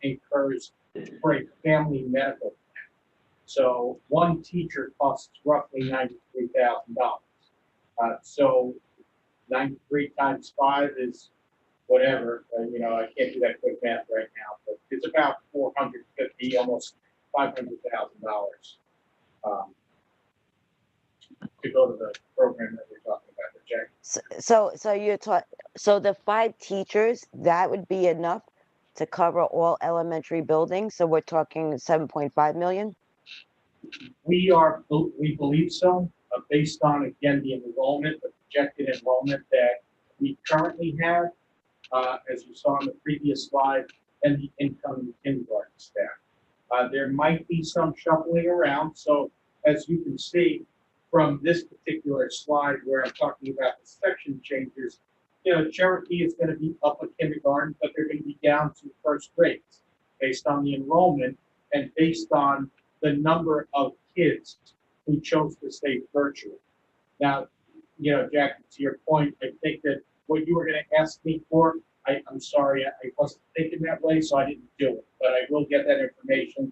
incurs for a family medical plan. So one teacher costs roughly $93,000. So 93 times 5 is whatever. I can't do that quick math right now, but it's about $450, almost $500,000. to go to the program that we're talking about, the Jack. So the 5 teachers, that would be enough to cover all elementary buildings. So we're talking 7.5 million. We believe so, based on, again, the enrollment, the projected enrollment that we currently have, as you saw on the previous slide, and the incoming kindergarten staff. There might be some shuffling around. So as you can see from this particular slide where I'm talking about the section changes, Cherokee is going to be up at kindergarten, but they're going to be down to first grades based on the enrollment and based on the number of kids who chose to stay virtual. Now, Jack, to your point, I think that what you were going to ask me for, I'm sorry, I wasn't thinking that way, so I didn't do it. But I will get that information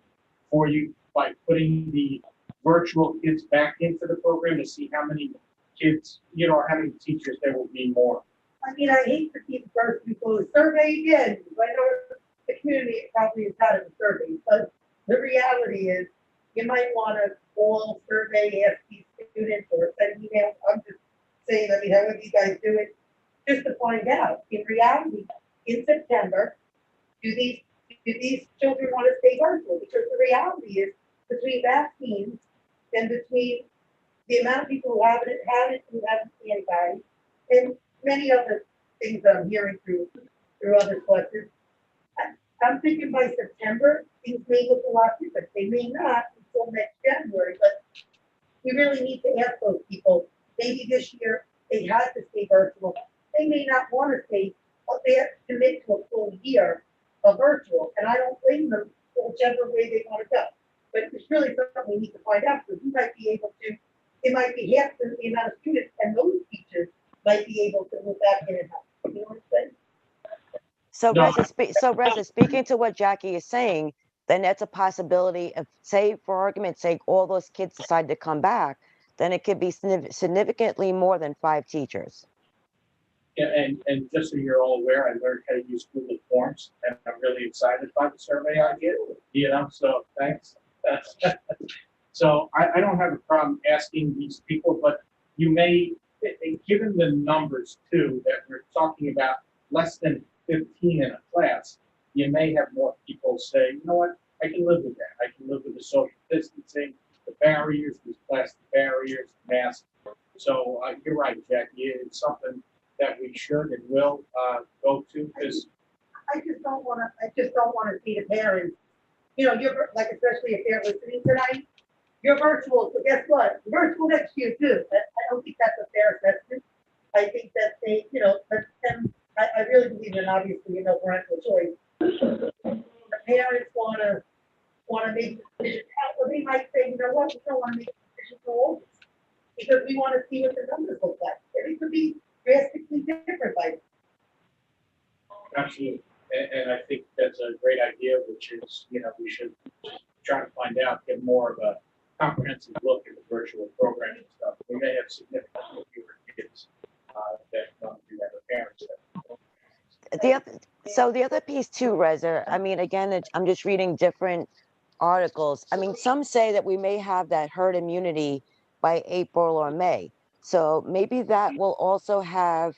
for you by putting the virtual kids back into the program to see how many kids, or how many teachers there will be more. I mean, I hate to keep first people survey again. I know the community probably has had a survey, but the reality is you might want to all survey, ask these students or send emails. I'm just saying, however you guys do it, just to find out. In reality, in September, do these children want to stay virtual? Because the reality is, between vaccines and between the amount of people who haven't had it, who haven't seen anybody, and many other things that I'm hearing through other sources, I'm thinking by September, things may look a lot different. They may not until next January, but we really need to ask those people. Maybe this year they had to stay virtual. They may not want to stay, but they have to commit to a full year of virtual. And I don't blame them whichever way they want to go. But it's really something we need to find out, because we might be able to, it might be half the amount of students, and those teachers might be able to move back in and help. You know what I'm saying? So Reza, speaking to what Jackie is saying, then that's a possibility of, say, for argument's sake, all those kids decide to come back, then it could be significantly more than 5 teachers. Yeah, and just so you're all aware, I learned how to use Google Forms, and I'm really excited by the survey I get, so thanks. So I don't have a problem asking these people, but you may, given the numbers too, that we're talking about less than 15 in a class, you may have more people say, you know what, I can live with that. I can live with the social distancing, the barriers, these plastic barriers, masks. So you're right, Jackie, it's something that we should and will go to, because I just don't want to see the parents. You're like, especially if they're listening tonight, you're virtual. So guess what? You're virtual next year too. I don't think that's a fair assessment. I think that they, let them. I really believe in, obviously, parental choice. The parents want to make decisions. Well, they might say, you know what, we don't want to make decisions for all this, because we want to see what the numbers look like. And it could be drastically different by. absolutely. And I think that's a great idea, which is, we should try to find out, get more of a comprehensive look at the virtual program and stuff. We may have significantly fewer kids that don't do that with parents. The other piece too, Reza, I mean, again, I'm just reading different articles. I mean, some say that we may have that herd immunity by April or May. So maybe that will also have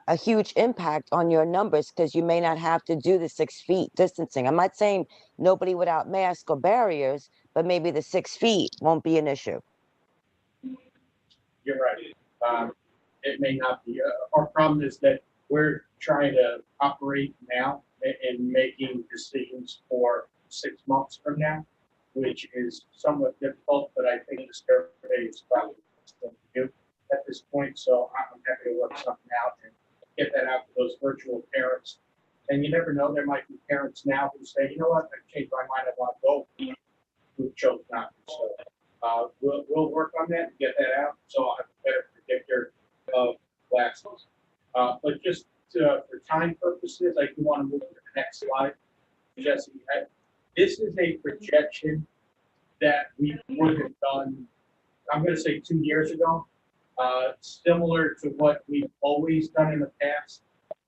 a huge impact on your numbers, because you may not have to do the 6 feet distancing. I'm not saying nobody without masks or barriers, but maybe the 6 feet won't be an issue. You're right. It may not be. Our problem is that we're trying to operate now and making decisions for 6 months from now, which is somewhat difficult, but I think the survey is probably still to do at this point. So I'm happy to work something out and get that out to those virtual parents. And you never know, there might be parents now who say, you know what, I've changed my mind, I want to go, who chose not to. So we'll work on that and get that out, so I'll have a better predictor of classes. But just for time purposes, I do want to move to the next slide. Jesse, this is a projection that we would have done, I'm going to say 2 years ago. Similar to what we've always done in the past.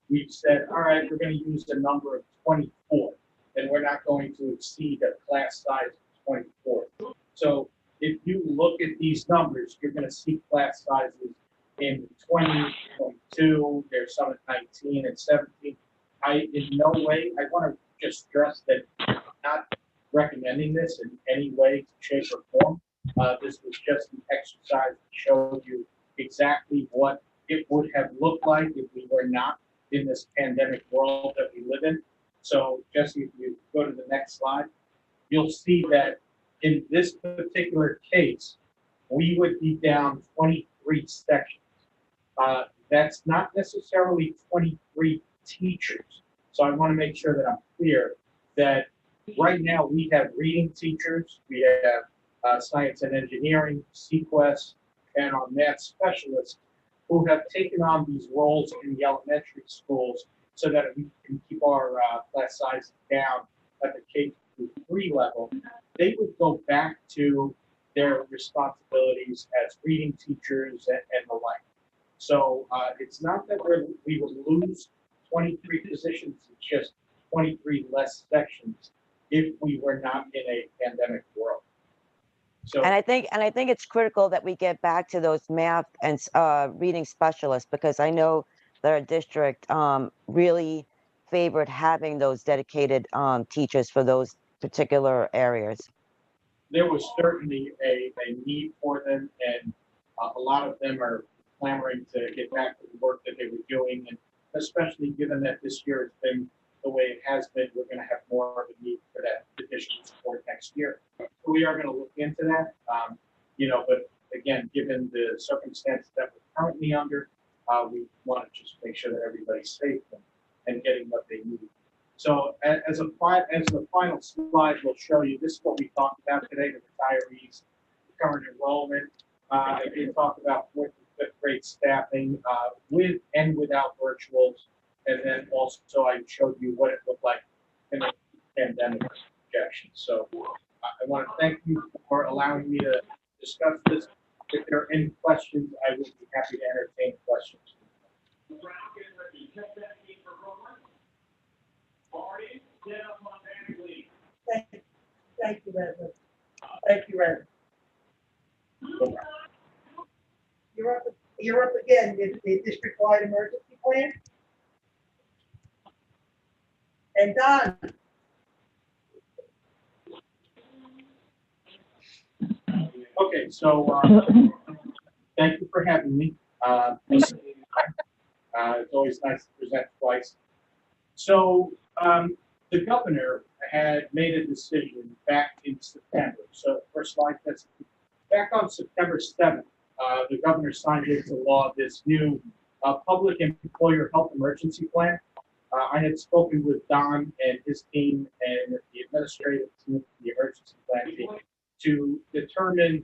We've said, all right, we're going to use the number of 24, and we're not going to exceed a class size of 24. So if you look at these numbers, you're going to see class sizes in 20, 22, there's some at 19 and 17. In no way, I want to just stress that I'm not recommending this in any way, shape, or form. This was just an exercise to show you exactly what it would have looked like if we were not in this pandemic world that we live in. So, Jesse, if you go to the next slide, you'll see that in this particular case, we would be down 23 sections. That's not necessarily 23 teachers. So I want to make sure that I'm clear that right now we have reading teachers, we have science and engineering, CQuest, and our math specialists who have taken on these roles in the elementary schools so that we can keep our class size down at the K-3 level. They would go back to their responsibilities as reading teachers and the like. So it's not that we would lose 23 positions, it's just 23 less sections if we were not in a pandemic world. So, and I think it's critical that we get back to those math and reading specialists, because I know that our district really favored having those dedicated teachers for those particular areas. there was certainly a need for them, and a lot of them are clamoring to get back to the work that they were doing, and especially given that this year has been the way it has been, we're going to have more of a need for that additional support next year. So we are going to look into that, but again, given the circumstances that we're currently under, we want to just make sure that everybody's safe and getting what they need. So as the final slide will show you, this is what we talked about today, the retirees, the current enrollment. I did talk about 4th and 5th grade staffing with and without virtuals. And then also I showed you what it looked like in the pandemic projections. So I want to thank you for allowing me to discuss this. If there are any questions, I would be happy to entertain questions. Thank you, Reverend. Thank you, Reverend. You're up again with the district-wide emergency plan. And Don. Okay, so thank you for having me. It's always nice to present twice. So the governor had made a decision back in September. So first slide, that's back on September 7th, the governor signed into law this new public employer health emergency plan. I had spoken with Don and his team and the administrative team, the emergency plan team, to determine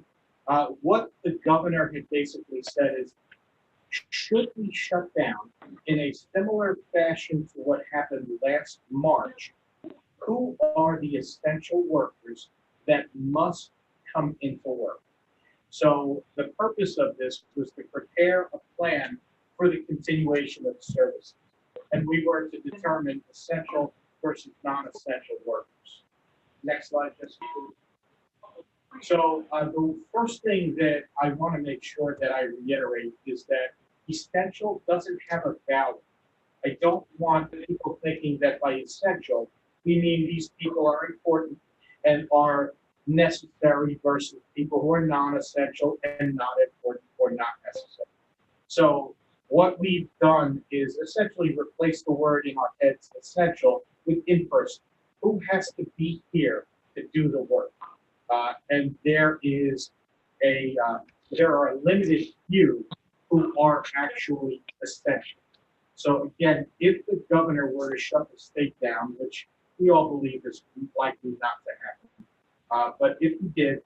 what the governor had basically said is, should we shut down in a similar fashion to what happened last March? Who are the essential workers that must come into work? So the purpose of this was to prepare a plan for the continuation of the services. And we were to determine essential versus non-essential workers. Next slide, just please. So the first thing that I want to make sure that I reiterate is that essential doesn't have a value. I don't want people thinking that by essential, we mean these people are important and are necessary versus people who are non-essential and not important or not necessary. So what we've done is essentially replace the word in our heads essential with in-person. Who has to be here to do the work? And there are a limited few who are actually essential. So again, if the governor were to shut the state down, which we all believe is likely not to happen, but if he did,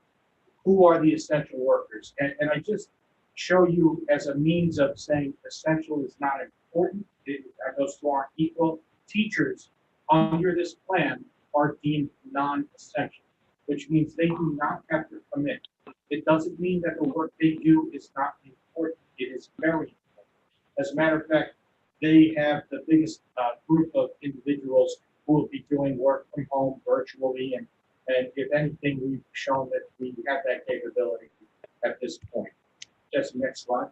who are the essential workers? And I just show you as a means of saying essential is not important. Those two aren't equal. Teachers under this plan are deemed non-essential, which means they do not have to come in. It doesn't mean that the work they do is not important. It is very important. As a matter of fact, they have the biggest group of individuals who will be doing work from home virtually, and And if anything, we've shown that we have that capability at this point. Just next slide.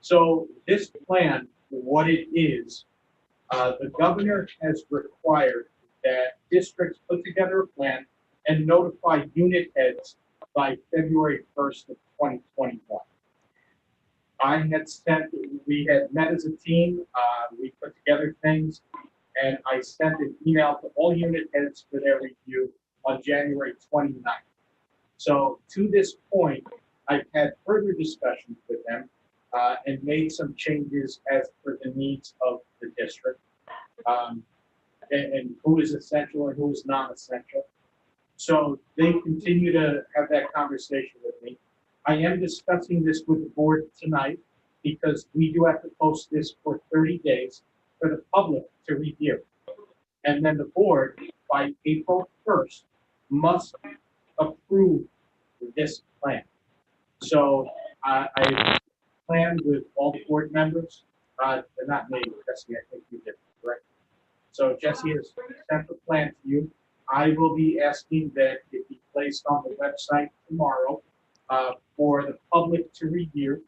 So this plan, what it is, the governor has required that districts put together a plan and notify unit heads by February 1st of 2021. We had met as a team, we put together things, and I sent an email to all unit heads for their review on January 29th. So to this point, I've had further discussions with them and made some changes as per the needs of the district and who is essential and who is non-essential. So they continue to have that conversation with me. I am discussing this with the board tonight because we do have to post this for 30 days for the public to review. And then the board, by April 1st, must approve this plan. So I planned with all the board members, but not me, Jesse, I think you did, correct? So Jesse has sent the plan to you. I will be asking that it be placed on the website tomorrow for the public to review.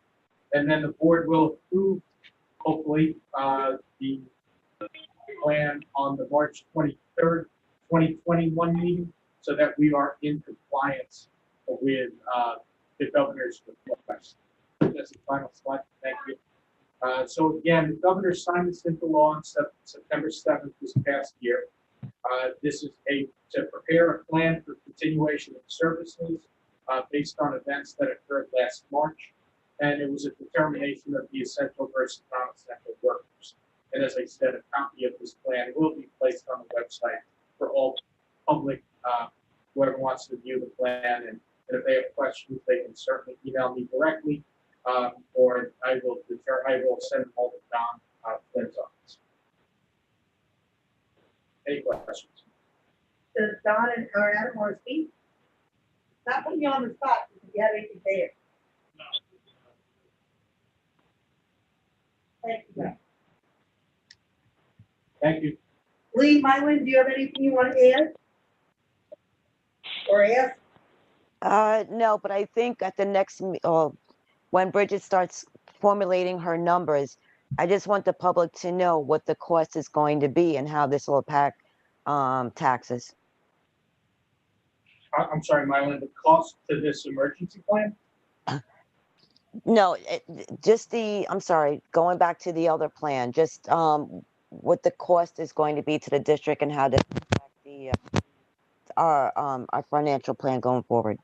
And then the board will approve, hopefully, the plan on the March 23rd, 2021 meeting so that we are in compliance with the governor's request. That's the final slide. Thank you. So again, the governor signed this into law on September 7th this past year. This is to prepare a plan for continuation of services based on events that occurred last March. And it was a determination of the essential versus non-essential workers. And as I said, a copy of this plan will be placed on the website for all public, whoever wants to view the plan. And if they have questions, they can certainly email me directly, or I will send them all to Don Flynn's office. Any questions? Does Don or Adam want to speak? Not putting you on the spot, because you have anything there. Thank you, guys. Thank you. Lee, Mylan, do you have anything you want to add? Or ask? No, but I think at the next, when Bridget starts formulating her numbers, I just want the public to know what the cost is going to be and how this will impact taxes. I'm sorry, Mylan, the cost to this emergency plan? No, just I'm sorry, going back to the other plan, just what the cost is going to be to the district and how to impact the our financial plan going forward.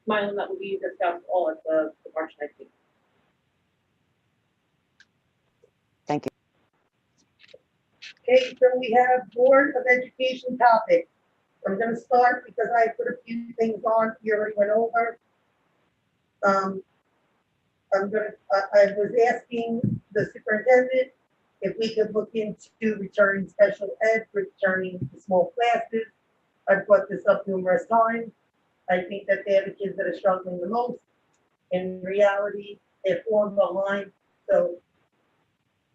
Mylan, that will be discussed all at the March 19th. Thank you. Okay, so we have Board of Education topics. I'm going to start because I put a few things on you already went over. I was asking the superintendent if we could look into returning special ed, returning to small classes. I've brought this up numerous times. I think that they're the kids that are struggling the most. In reality, they're falling behind. So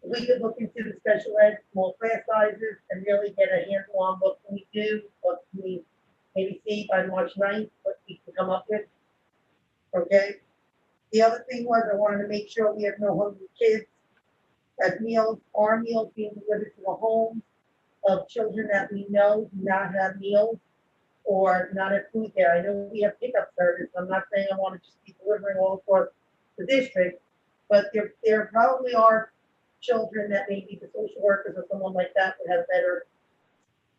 we could look into the special ed, small class sizes, and really get a handle on what can we do, what can we maybe see by March 9th, what we can come up with. Okay? The other thing was I wanted to make sure we have no hungry kids. As meals, our meals being delivered to the homes of children that we know do not have meals or not have food there. I know we have pickup service. I'm not saying I want to just be delivering all across the district, but there probably are children that maybe the social workers or someone like that would have better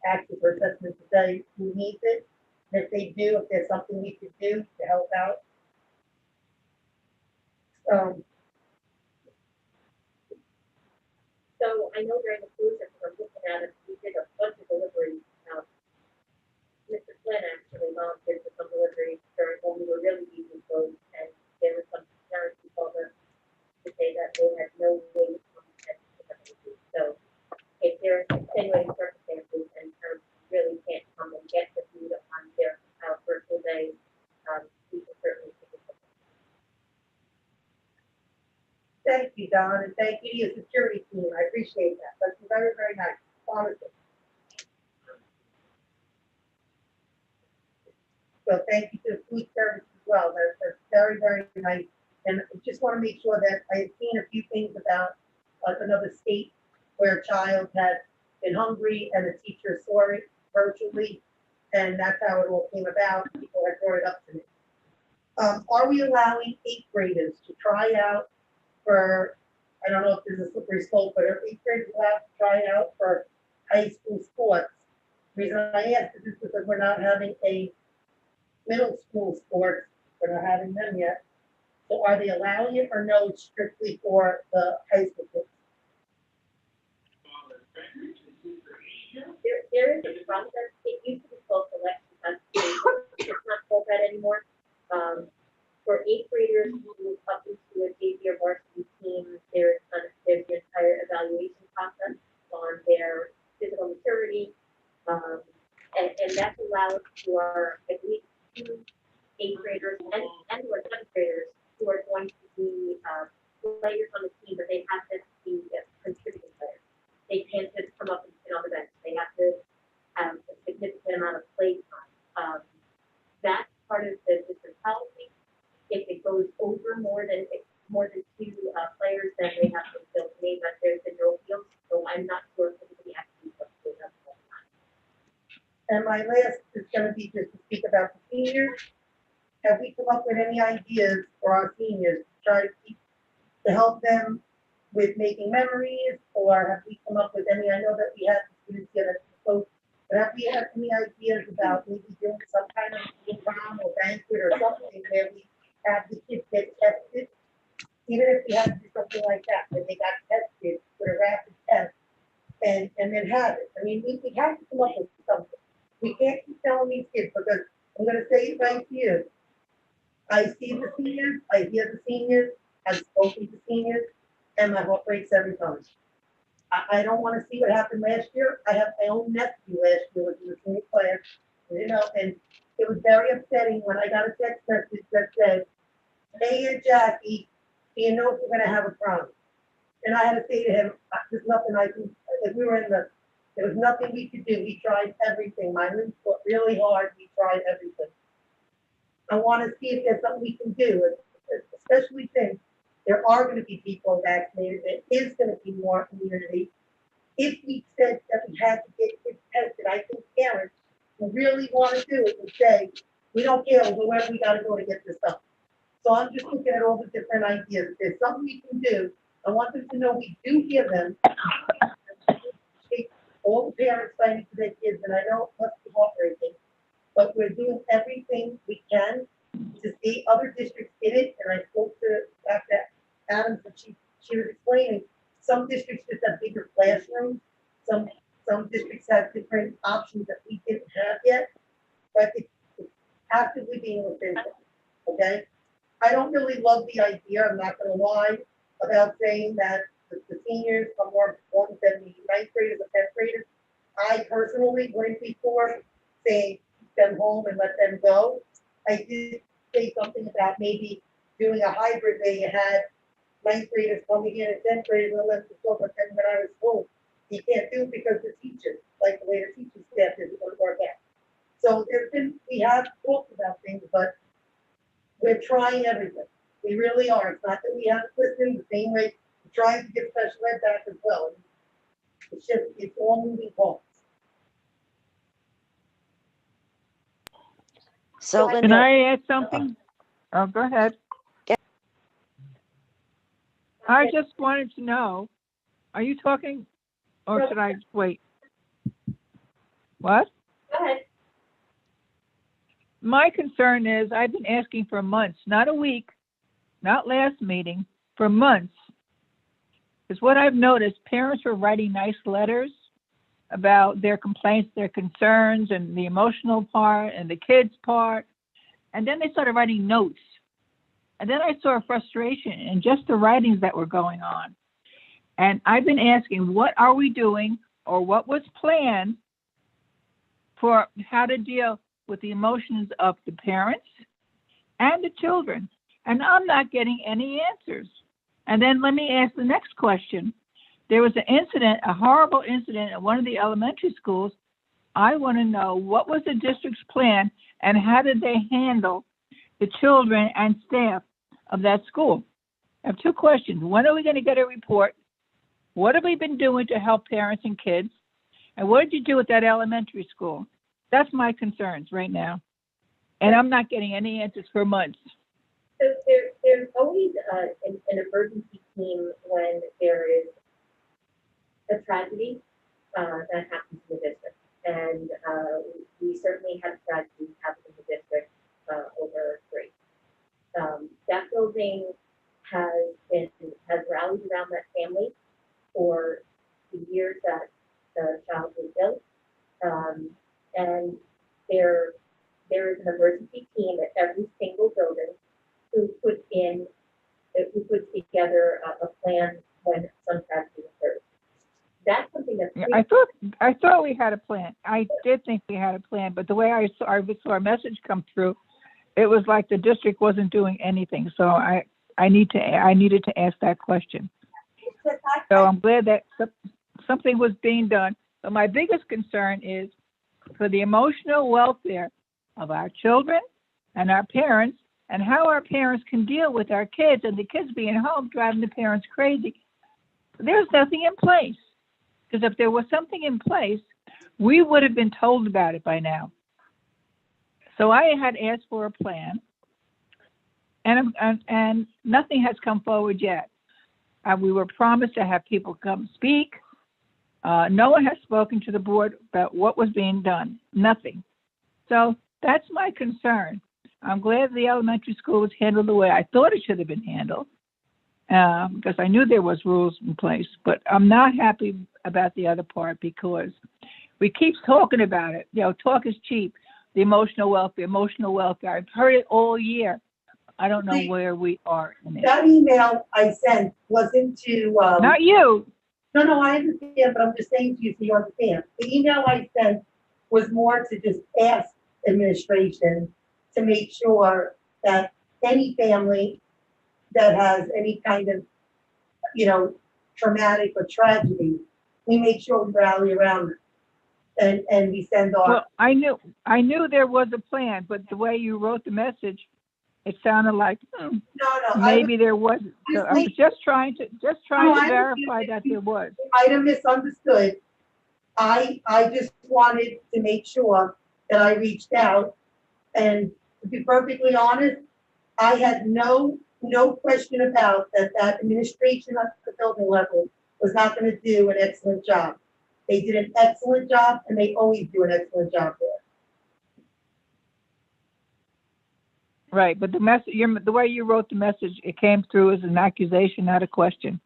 access or assessment to say who needs it. And if they do, if there's something we could do to help out. So I know during the cruise that we're looking at it, we did a bunch of deliveries. Mr. Flynn actually volunteered for some deliveries during when we were really using those, and there were some parents who called us to say that they had no way to come and pick up anything. So if there are extenuating circumstances and parents really can't come and get the food on their virtual day, we can certainly take it. Thank you, Don, and thank you to your security team. I appreciate that. Let's very, very nice, honestly. So thank you to the food service as well. That's very, very nice. And I just want to make sure that I have seen a few things about another state where a child had been hungry and the teacher saw it virtually, and that's how it all came about. People had brought it up to me. Are we allowing 8th graders to try out for, I don't know if this is a slippery slope, but are 8th graders allowed to try out for high school sports? The reason I ask is because we're not having a middle school sports, we're not having them yet. So are they allowing it or no, it's strictly for the high school kids? There is a process. It used to be called selection classification. It's not called that anymore. For 8th graders who move up into a JV or varsity team, there's the entire evaluation process on their physical maturity. And that's allowed for at least 2 8th graders and or 7th graders who are going to be players on the team, but they have to be contributing players. They can't just come up and sit on the bench. They have to have a significant amount of play time. That's part of the district policy. If it goes over more than 2 players, then they have to fill me, but there's been no appeals, so I'm not sure if anybody actually does that all the time. And my last is gonna be just to speak about the seniors. Have we come up with any ideas for our seniors to help them with making memories, or have we come up with any? I know that we had students get a quote, but have we had any ideas about maybe doing some kind of prom or banquet or something where we have the kids get tested, even if we had to do something like that, where they got tested with a rapid test and then have it. I mean, we have to come up with something. We can't keep telling these kids, because I'm gonna say it right here. I see the seniors, I hear the seniors, I've spoken to seniors, and my heart breaks every time. I don't wanna see what happened last year. I have my own nephew last year, was in the senior class, and it was very upsetting when I got a text message that said, "Hey, Jackie, do you know if we're gonna have a prom?" And I had to say to him, "There's nothing I can." If we were there was nothing we could do. We tried everything. My limbs fought really hard. We tried everything. I want to see if there's something we can do, especially since there are going to be people vaccinated. There is going to be more immunity. If we said that we had to get kids tested, I think parents who really want to do it would say, "We don't care, whoever we got to go to get this stuff." So I'm just looking at all the different ideas. If there's something we can do, I want them to know we do hear them. All the parents fighting for their kids, and I know it must be heartbreaking, but we're doing everything we can to see. Other districts did it, and I spoke to Dr. Adams, and she was explaining some districts just have bigger classrooms, some districts have different options that we didn't have yet, but it's actively being looked into. Okay, I don't really love the idea, I'm not going to lie, about saying that the seniors are more important than the 9th graders or 10th graders. I personally wouldn't be for saying keep them home and let them go. I did say something about maybe doing a hybrid where you had 9th graders coming in and 10th graders and let them go, but then when I was home, you can't do it because the teachers, like the way the teaching staff is going to work out. So we have talked about things, but we're trying everything. We really are. It's not that we haven't listened the same way. We're trying to get special ed back as well. It's all moving parts. So Linda, Can I add something? Oh, go ahead. Yeah. I just wanted to know, are you talking or should I wait? What? Go ahead. My concern is I've been asking for months, not a week, not last meeting, for months. Because what I've noticed, parents were writing nice letters about their complaints, their concerns, and the emotional part and the kids' part. And then they started writing notes. And then I saw frustration in just the writings that were going on. And I've been asking, what are we doing or what was planned for how to deal with the emotions of the parents and the children? And I'm not getting any answers. And then let me ask the next question. there was an incident, a horrible incident at one of the elementary schools. I want to know what was the district's plan and how did they handle the children and staff of that school? I have two questions. When are we going to get a report? What have we been doing to help parents and kids? And what did you do at that elementary school? That's my concerns right now. And I'm not getting any answers for months. So there's always an emergency team when there is a tragedy that happens in the district. And we certainly had tragedies happen in the district over break. That building has rallied around that family for the years that the child was built. And there is an emergency team at every single building who puts together a plan when some tragedy occurs. That's something that's I thought we had a plan. I did think we had a plan, but the way I saw our message come through, it was like the district wasn't doing anything. So I needed to ask that question. So I'm glad that something was being done. But my biggest concern is for the emotional welfare of our children and our parents, and how our parents can deal with our kids and the kids being home driving the parents crazy. There's nothing in place. Because if there was something in place, we would have been told about it by now. So I had asked for a plan, and nothing has come forward yet. We were promised to have people come speak. No one has spoken to the board about what was being done. Nothing. So that's my concern. I'm glad the elementary school was handled the way I thought it should have been handled. Because I knew there was rules in place, but I'm not happy about the other part because we keep talking about it. You know, talk is cheap. The emotional welfare. I've heard it all year. I don't know where we are in it. That email I sent wasn't to, Not you. No, I understand, but I'm just saying to you so you understand. The email I sent was more to just ask administration to make sure that any family that has any kind of, traumatic or tragedy, we make sure we rally around it and we send off. Well, I knew there was a plan, but the way you wrote the message, it sounded like maybe there wasn't. So I was just trying to verify that there was. You might have misunderstood. I just wanted to make sure that I reached out, and to be perfectly honest, I had no question about that administration at the building level was not going to do an excellent job. They did an excellent job, and they always do an excellent job there. Right, but the way you wrote the message, it came through as an accusation, not a question.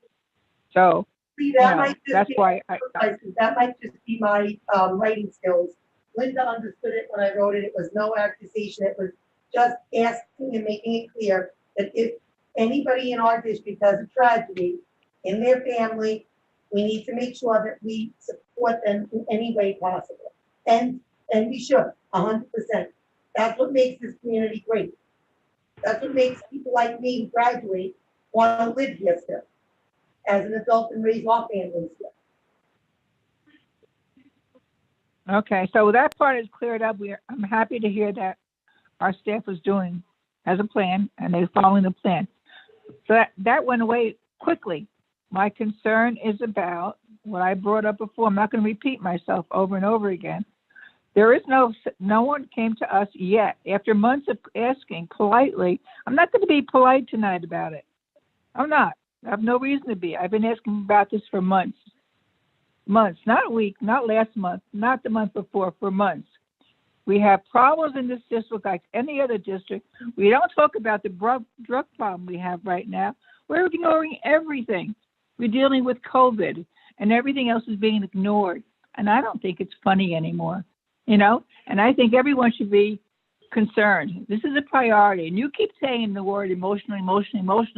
So See, that's why that might just be my writing skills. Linda understood it when I wrote it. It was no accusation. It was just asking and making it clear that if anybody in our district has a tragedy in their family, we need to make sure that we support them in any way possible. And we should, 100%. That's what makes this community great. That's what makes people like me who graduate want to live here still, as an adult and raise our families here. Okay, so that part is cleared up. I'm happy to hear that our staff has a plan and they're following the plan. So that went away quickly. My concern is about what I brought up before. I'm not going to repeat myself over and over again. There is no one came to us yet. After months of asking politely, I'm not going to be polite tonight about it. I'm not. I have no reason to be. I've been asking about this for months. Months, not a week, not last month, not the month before, for months. We have problems in this district like any other district. We don't talk about the drug problem we have right now. We're ignoring everything. We're dealing with COVID and everything else is being ignored. And I don't think it's funny anymore, and I think everyone should be concerned. This is a priority. And you keep saying the word emotional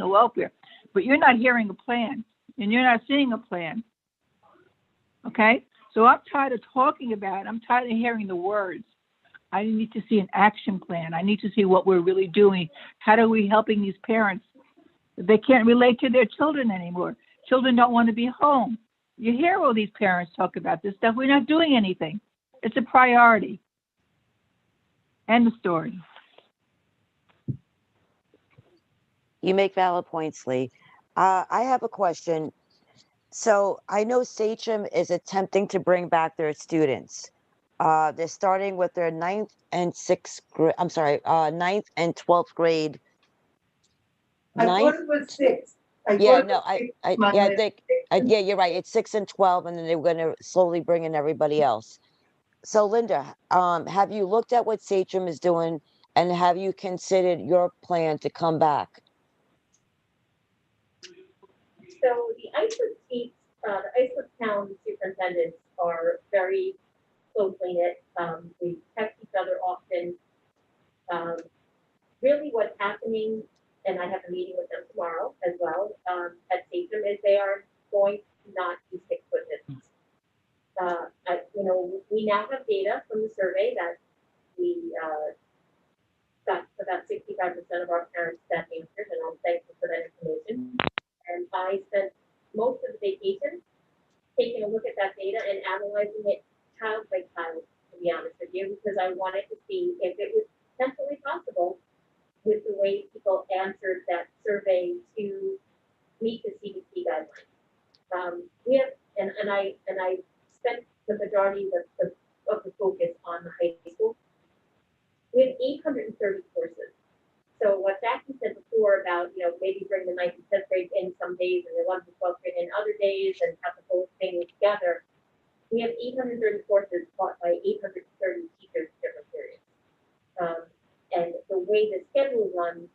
welfare, but you're not hearing a plan and you're not seeing a plan. Okay? So I'm tired of talking about it. I'm tired of hearing the words. I need to see an action plan. I need to see what we're really doing. How are we helping these parents? They can't relate to their children anymore. Children don't want to be home. You hear all these parents talk about this stuff. We're not doing anything. It's a priority. End of story. You make valid points, Lee. I have a question. So I know Sachem is attempting to bring back their students. They're starting with their ninth and 12th grade. I thought Ninth? it was 6. Yeah, no, yeah, I think, and- yeah, you're right. It's 6 and 12, and then they were going to slowly bring in everybody else. So, Linda, have you looked at what Sachem is doing, and have you considered your plan to come back? So the ISO chiefs, the ISO town superintendents are very closely knit. We text each other often. Really what's happening, and I have a meeting with them tomorrow as well, at Sachem, is they are going to not do 6-foot distance. We now have data from the survey that we got about 65% of our parents that answered, and I'm thankful for that information. And I spent most of the vacation taking a look at that data and analyzing it child by child, to be honest with you, because I wanted to see if it was potentially possible with the way people answered that survey to meet the CDC guidelines. We have, and I spent the majority of the focus on the high school. We have 830 courses. So what Jackie said before about, maybe bring the 9th and 10th grade in some days and the 11th and 12th grade in other days and have the whole thing together. We have 830 courses taught by 830 teachers in different periods. And the way the schedule runs,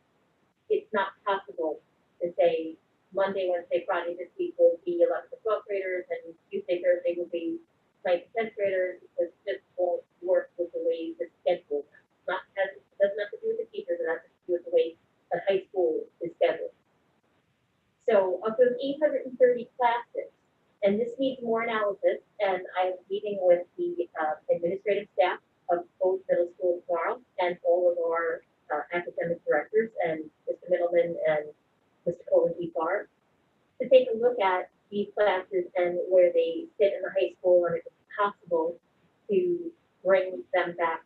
it's not possible to say Monday, Wednesday, Friday this week will be 11th and 12th graders and Tuesday, Thursday will be 9th and 10th graders, because it just won't work with the way the schedule runs. It doesn't have to do with the teachers, it has to do with the way the high school is scheduled. So of those 830 classes, and this needs more analysis, and I'm meeting with the administrative staff of both middle schools tomorrow and all of our academic directors and Mr. Middleman and Mr. Cohen-Farr to take a look at these classes and where they sit in the high school and if it's possible to bring them back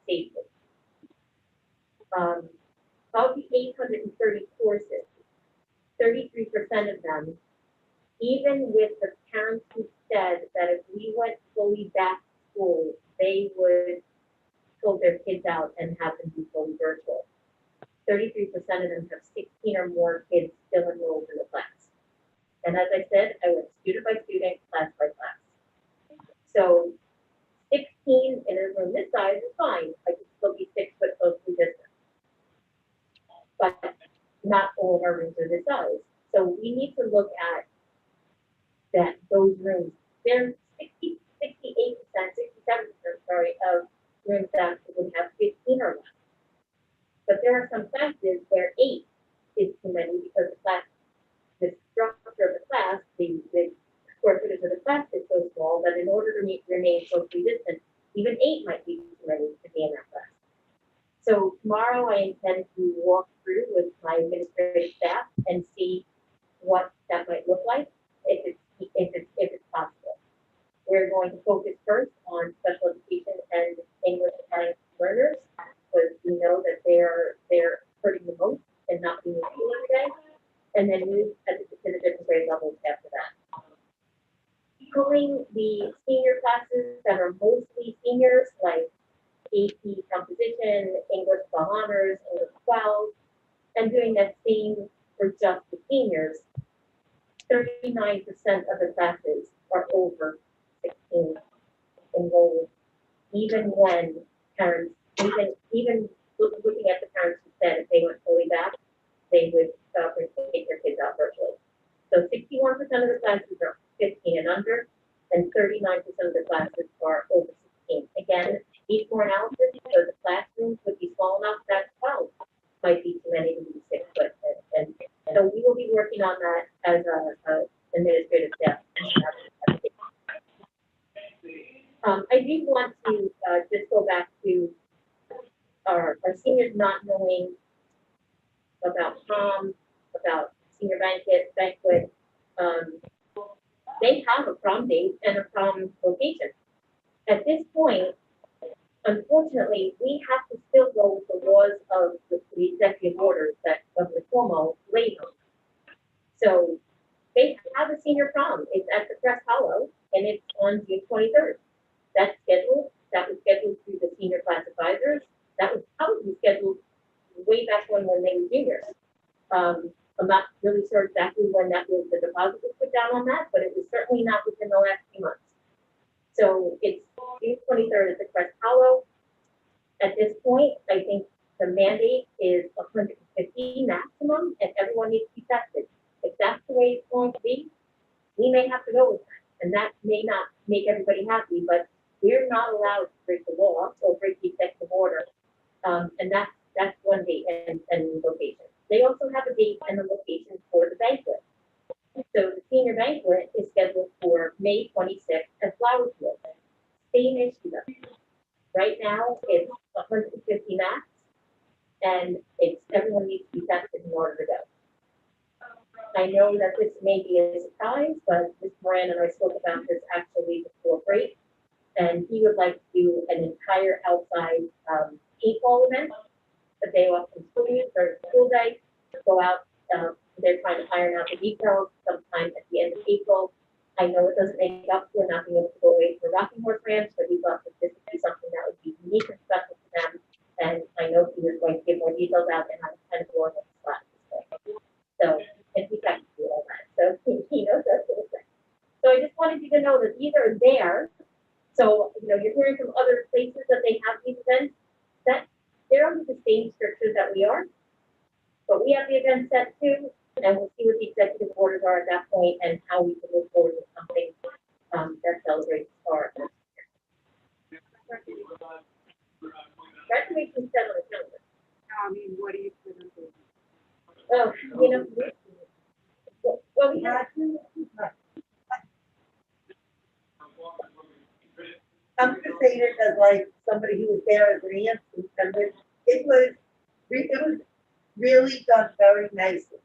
safely. Of the 830 courses, 33% of them, even with the parents who said that if we went fully back to school, they would pull their kids out and have them be fully virtual. 33% of them have 16 or more kids still enrolled in the class. And as I said, I went student by student, class by class. So 16 in a room this size is fine. I could still be 6 foot socially distant. But not all of our rooms are this size. So we need to look at those rooms. There's 68%, 67%, of rooms that would have 15 or less. But there are some classes where 8 is too many because the structure of the class, the square footage of the class is so small that in order to remain socially distant, even 8 might be too many to be in that class. So tomorrow I intend to walk through with my administrative staff and see what that might look like if it's possible. We're going to focus first on special education and English science learners because we know that they're hurting the most and not being in school every day, and then move to the different grade levels after that. Pulling the senior classes that are mostly seniors, like AP composition, English 12 honors, English 12, and doing that same for just the seniors, 39% of the classes are over 16 enrolled, even when parents, even looking at the parents who said if they went fully back, they would take their kids out virtually. So 61% of the classes are 15 and under, and 39% of the classes are over 16. Again, need more analysis because the classrooms would be small enough that 12 might be too many to be 6 foot. And so we will be working on that as a administrative staff. I do want to just go back to our seniors not knowing about prom, about senior banquet. they have a prom date and a prom location. At this point, unfortunately, we have to still go with the laws of the executive orders that Governor Cuomo laid on. So they have a senior prom. It's at the Crest Hollow, and it's on June 23rd. That's scheduled. That was scheduled through the senior class advisors. That was probably scheduled way back when they were juniors. I'm not really sure exactly when that was, the deposit was put down on that, but it was certainly not within the last few months. So it's June 23rd at the Crest Hollow. At this point, I think the mandate is 150 maximum, and everyone needs to be tested. If that's the way it's going to be, we may have to go with that. And that may not make everybody happy, but we're not allowed to break the law or break the executive order. And that's one date and location. They also have a date and a location for the banquet. So the senior banquet is scheduled for May 26th at Flower Field. Same issue though. Right now, it's 150 max, and everyone needs to be tested in order to go. I know that this may be a surprise, but Ms. Moran and I spoke about this actually before break, and he would like to do an entire outside paintball event, the day off from school, or school day, go out. They're trying to iron out the details sometime at the end of April. I know it doesn't make up for not being able to go away for Rocking Horse Ranch, but we thought that this would be something that would be unique and special to them. And I know he was going to give more details out, and I'm kind of going on the spot at this point. So, and he got to do all that. So he knows that's what it's like. So I just wanted you to know that these are there. So, you're hearing from other places that they have these events, that they're under the same strictures that we are. But we have the event set too, and we'll see what the executive orders are at that point and how we can move forward with something that celebrates our graduation set on the calendar. What do you think? Oh, well, we had. I'm gonna say it as like somebody who was there as an aunt in September. It was really done very nicely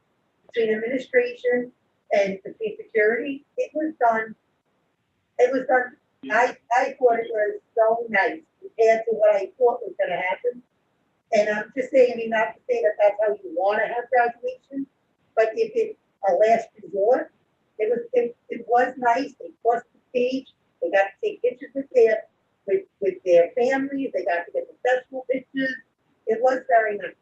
between administration and between security. It was done. I thought it was so nice compared to what I thought was gonna happen. And I'm just saying, not to say that that's how you wanna have graduation, but if it's a last resort, it was nice. They crossed the stage. They got to take pictures with their families. They got to get professional pictures. It was very nice.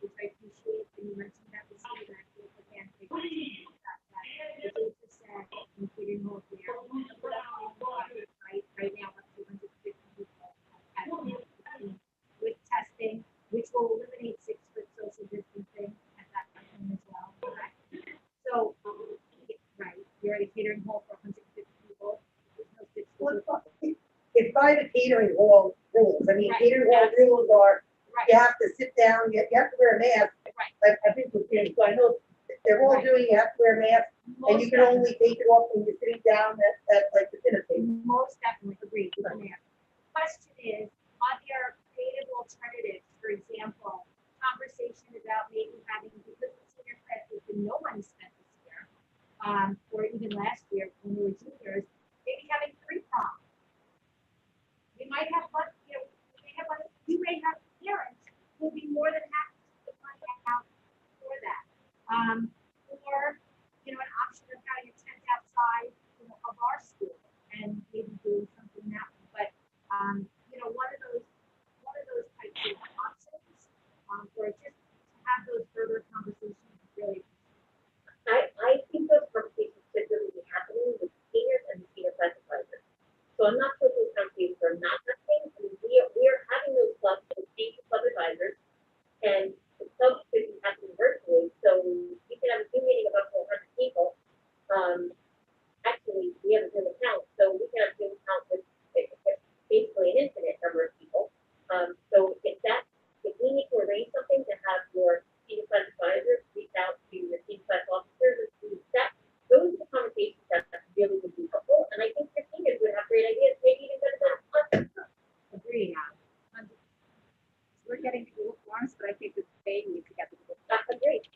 Which I appreciate, and you mentioned that we see that again, right now, 250 people with testing, which will eliminate 6-foot social distancing at that time as well. Correct? So, right, you're at a catering hall for 150 people. There's no 6 foot. It's by the catering hall rules. I mean, catering hall rules are, you have to sit down, you have to wear a mask. Like, I think we're getting, so I know they're all doing, you have to wear a mask, and you can only take it off when you're sitting down at like the dinner table. Most definitely agreed with the mayor. Question is, are there creative alternatives, for example, conversation about maybe having, because the senior class has been no money spent this year, or even last year when we were juniors, maybe having 3 proms. We might have one, you may have parents who will be more than happy to put money out for that. Or, an option of having a tent outside, of our school and maybe doing something that way. But, one of those types of options, or just to have those further conversations really. I think those conversations should really be happening with seniors and the senior class advisors. So I'm not sure if those conversations are not happening. I mean, we are having those clubs with senior club advisors, and the clubs should be happening virtually. So you can have a Zoom meeting of up to 100 people. Actually, we have a Zoom account, so we can have a Zoom account with basically an infinite number of people. So if we need to arrange something to have your senior class advisors reach out to your senior class officers, those are the conversations that really would be helpful. And I think your seniors would have great ideas, maybe even better than us. Agree now. We're getting the Google Forms, but I think that they need to get the Google Forms. That's great.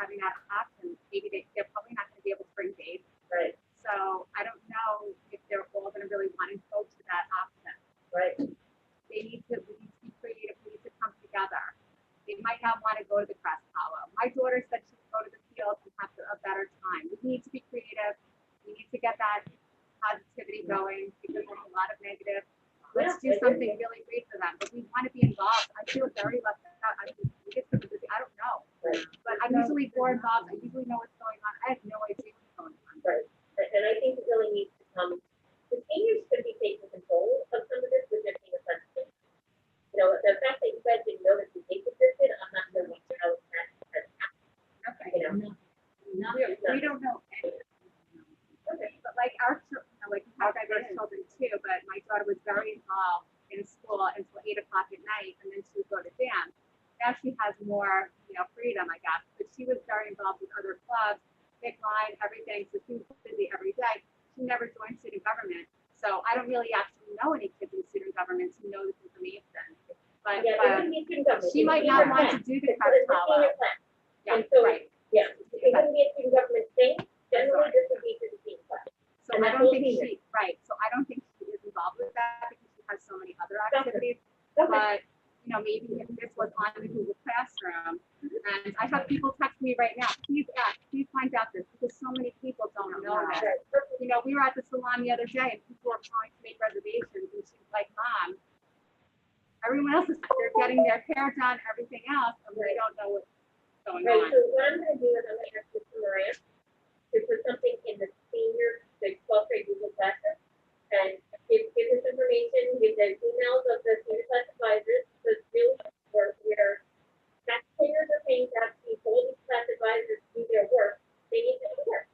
having that option. Maybe they're probably not gonna be able to bring dates. Right, So I don't know if they're all gonna really want to go to that option. right. We need to be creative, we need to come together. They might not want to go to the Crest Hollow. My daughter said she would go to the field and have a better time. We need to be creative. We need to get that positivity going because there's a lot of negative. Let's do something really great for them. But we want to be involved. I feel very left out. I don't know. Right. But I'm usually more involved. I usually know what's going on. I have no idea what's going on. Right, and I think it really needs to come, the seniors should be taking control of some of this with their senior president. You know, the fact that you guys didn't know that the date existed, I'm not sure what how that has happened. Okay. You know, We don't know. okay, But like our children, like we have diverse children too, but my daughter was very involved in school until 8 o'clock at night, and then she would go to dance. Now she has more, freedom, I guess, but she was very involved with other clubs, big line, everything, so she was busy every day. She never joined student government, so I don't really actually know any kids in student government who know this information. But, yeah, it wouldn't be student government. she It's a might senior not want plan. to do the It's a senior Crest plan. Yeah, And so, right. yeah, it wouldn't be a student government thing, generally this would be for the senior class. So And I that's don't all think seniors. so I don't think she is involved with that because she has so many other activities. Okay. But, maybe if this was on the Google Classroom, and I have people text me right now, please find out this, because so many people don't know this. Right. We were at the salon the other day and people were trying to make reservations and she's like, Mom, everyone else they're getting their hair done, everything else, and we don't know what's going Right, on. so what I'm gonna do is I'm gonna ask Mr. Moran to put something in the 12th grade Google Classroom and give this information, give the emails of the senior class advisors, because really, where taxpayers are paying to have these all these class advisors do their work, they need to do the work.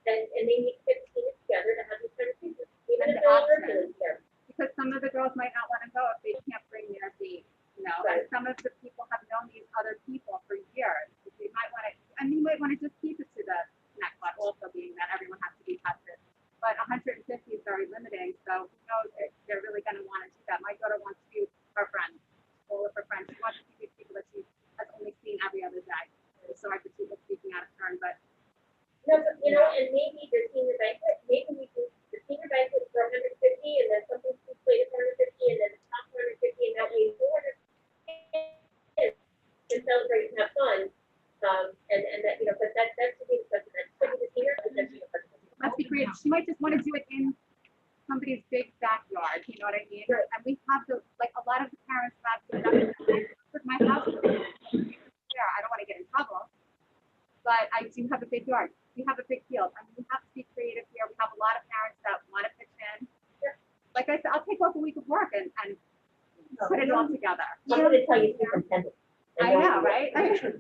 And they need to get the seniors together to have these conversations, even And if the they're all option. virtually together. Because some of the girls might not want to go if they can't bring their date, Right. and some of the people have known these other people for years. They might want to, and you might want to just keep it to the Connect Club, also being that everyone has to be tested. But 150 is very limiting, so who knows if they're really going to want to do that. My daughter wants to do her friends, all of her friends. She wants to see these people that she has only seen every other day. So I could see her speaking out of turn, but No, but and maybe the senior banquet, maybe we do the senior banquet for 150 and then something slated for 150 and then the top 150 and that way 400 kids can celebrate and have fun. And that, but that should be the question. That should be the senior and that should be the question. let's be creative. She might just want to do it in somebody's big backyard, you know what I mean? Right. And we have a lot of the parents have with my house. Yeah, I don't want to get in trouble, but I do have a big yard. We have a big field. I mean, we have to be creative here. We have a lot of parents that want to pitch in. Like I said, I'll take off a week of work and put it all together. I'm going to tell you superintendent. I know, right? Okay,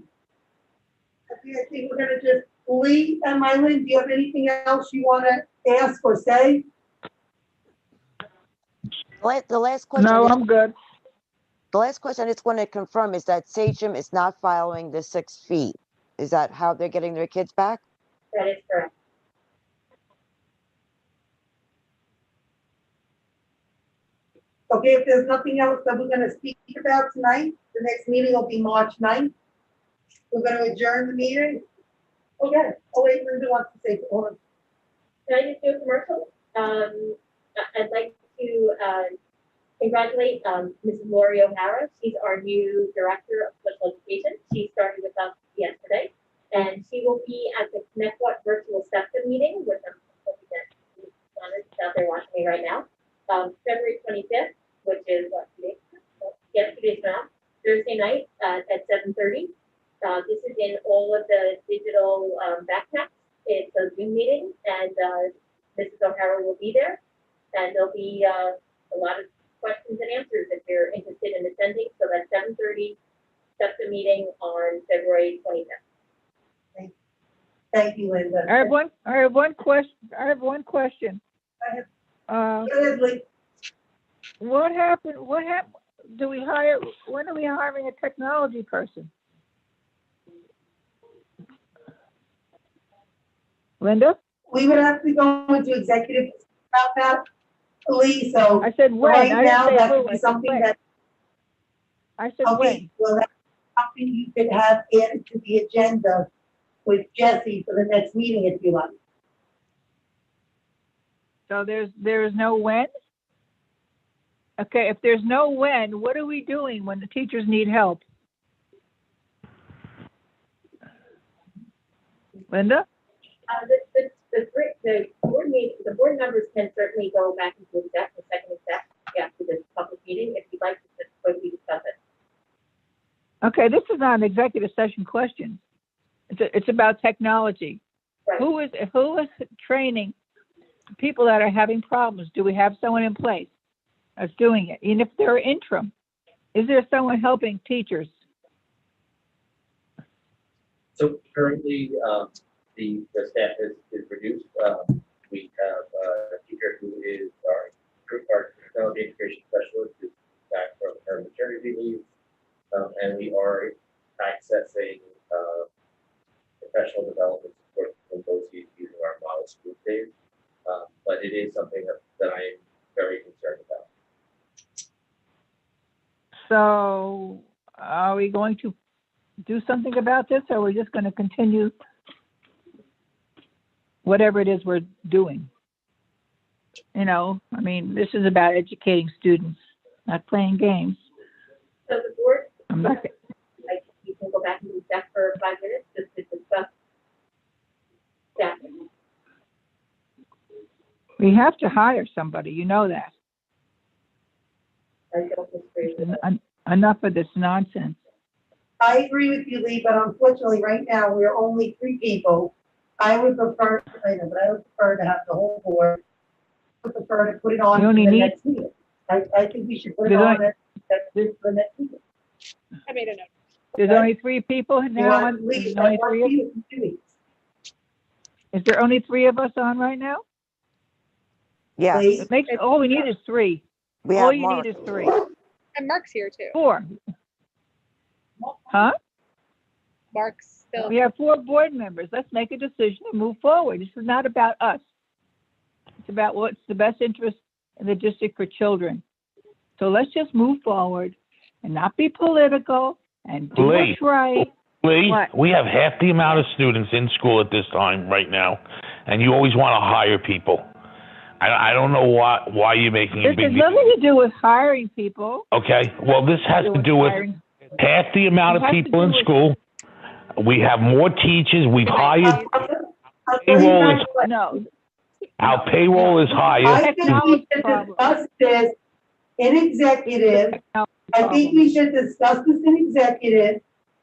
I think we're gonna just, Lee and Mylin, do you have anything else you wanna ask or say? The last question. No, I'm good. The last question I just want to confirm is that Sachem is not following the 6 feet. Is that how they're getting their kids back? That is correct. Okay, if there's nothing else that we're gonna speak about tonight, the next meeting will be March 9th. We're gonna adjourn the meeting. Oh, yeah. Oh, wait, Linda wants to say, hold on. Can I just do a commercial? I'd like to congratulate Mrs. Lori O'Hara. She's our new Director of Special Education. She started with us yesterday, and she will be at the Connect What virtual SEPTA meeting, which I'm hoping that Donna is out there watching me right now. February 25th, which is what, 2 days? Yes, 2 days now, Thursday night at 7:30. This is in all of the digital backpacks. It's a Zoom meeting, and Mrs. O'Hara will be there, and there'll be a lot of questions and answers if you're interested in attending. So that's 7:30, SEPTA meeting on February 25th. Thank you, Linda. I have one question. Go ahead, Lee. What happened, when are we hiring a technology person? Linda? We would have to go into executive about that, Lee, so I said when, right I now, didn't say that who, would I be said something when. that, I said when. okay, well, that's something you could have added to the agenda with Jesse for the next meeting if you like. So there's no when? Okay, if there's no when, what are we doing when the teachers need help? Linda? The board members can certainly go back into exec, the second exec, after this public meeting, if you'd like to quickly discuss it. Okay, this is not an executive session question. It's about technology. Right. Who is training people that are having problems? Do we have someone in place that's doing it? And if they're interim, is there someone helping teachers? So currently, the staff is reduced. We have a teacher who is our technology integration specialist, who's back from her maternity leave, and we are accessing professional development support from those using our model school days. But it is something that I am very concerned about. So are we going to do something about this, or are we just going to continue whatever it is we're doing? You know, I mean, this is about educating students, not playing games. So the board, I'm not. like, you can go back and exec for 5 minutes just to discuss staffing. We have to hire somebody, you know that. I don't disagree with that. Enough of this nonsense. I agree with you, Lee, but unfortunately, right now, we're only 3 people. I would prefer, I know, but I would prefer to have the whole board. I would prefer to put it on You for only the need- next meeting. I think we should put it There's on only- for the next meeting. I made a note. There's only 3 people You now. want, Lee, There's that only works 3 for of, you in 2 weeks. is there only 3 of us on right now? Yes, Lee? It makes, all we need is 3. we All have you Mark. need is 3. And Mark's here too. 4. Huh? Mark's still. We have 4 board members. Let's make a decision and move forward. This is not about us. It's about what's the best interest in the district for children. So let's just move forward and not be political and do Lee. what's right. Lee, What? we have half the amount of students in school at this time right now, and you always want to hire people. I don't know why you're making a This has big deal. nothing to do with hiring people. Okay, well, this has to do with hiring. half the amount It of has to people do in with- school. We have more teachers. We've hired. I'll tell you Payroll guys is what, No, Our payroll is higher. I think we should discuss this in executive. I think we should discuss this in executive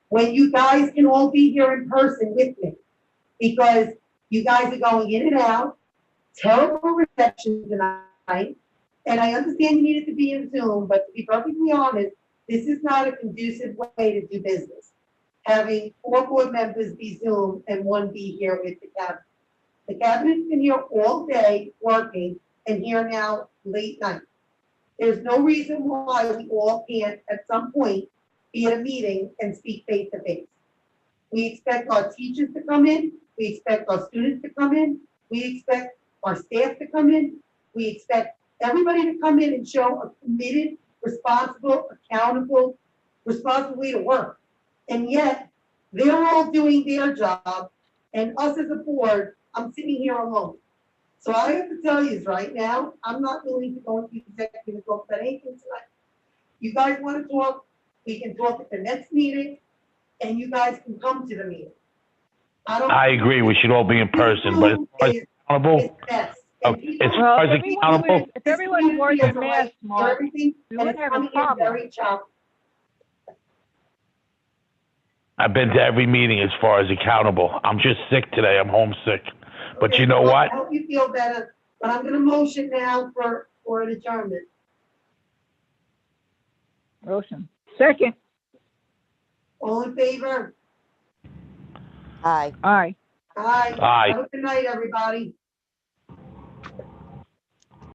when you guys can all be here in person with me. Because you guys are going in and out, terrible reception tonight. And I understand you needed to be in Zoom, but to be perfectly honest, this is not a conducive way to do business. Having 4 board members be Zoom and 1 be here with the cabinet. The cabinet's been here all day working and here now late night. There's no reason why we all can't at some point be at a meeting and speak face to face. We expect our teachers to come in. We expect our students to come in. We expect our staff to come in. We expect everybody to come in and show a committed, responsible, accountable, responsible way to work. And yet, they're all doing their job, and us as a board, I'm sitting here alone. So I have to tell you right now, I'm not willing to go into executive and talk about anything tonight. You guys want to talk, we can talk at the next meeting, and you guys can come to the meeting. I agree. We should all be in person, but as far as accountable, It's best. And okay, people- as far as everyone accountable, wears- if everyone wore their mask, Mark, Everything, we and wouldn't it's have a coming in problem. very choppy. I've been to every meeting as far as accountable. I'm just sick today. I'm homesick. But Okay, you know well, what? I hope you feel better, but I'm gonna motion now for an adjournment. Motion. Second. All in favor? Hi. Aye. Aye. Aye. Have a good night, everybody.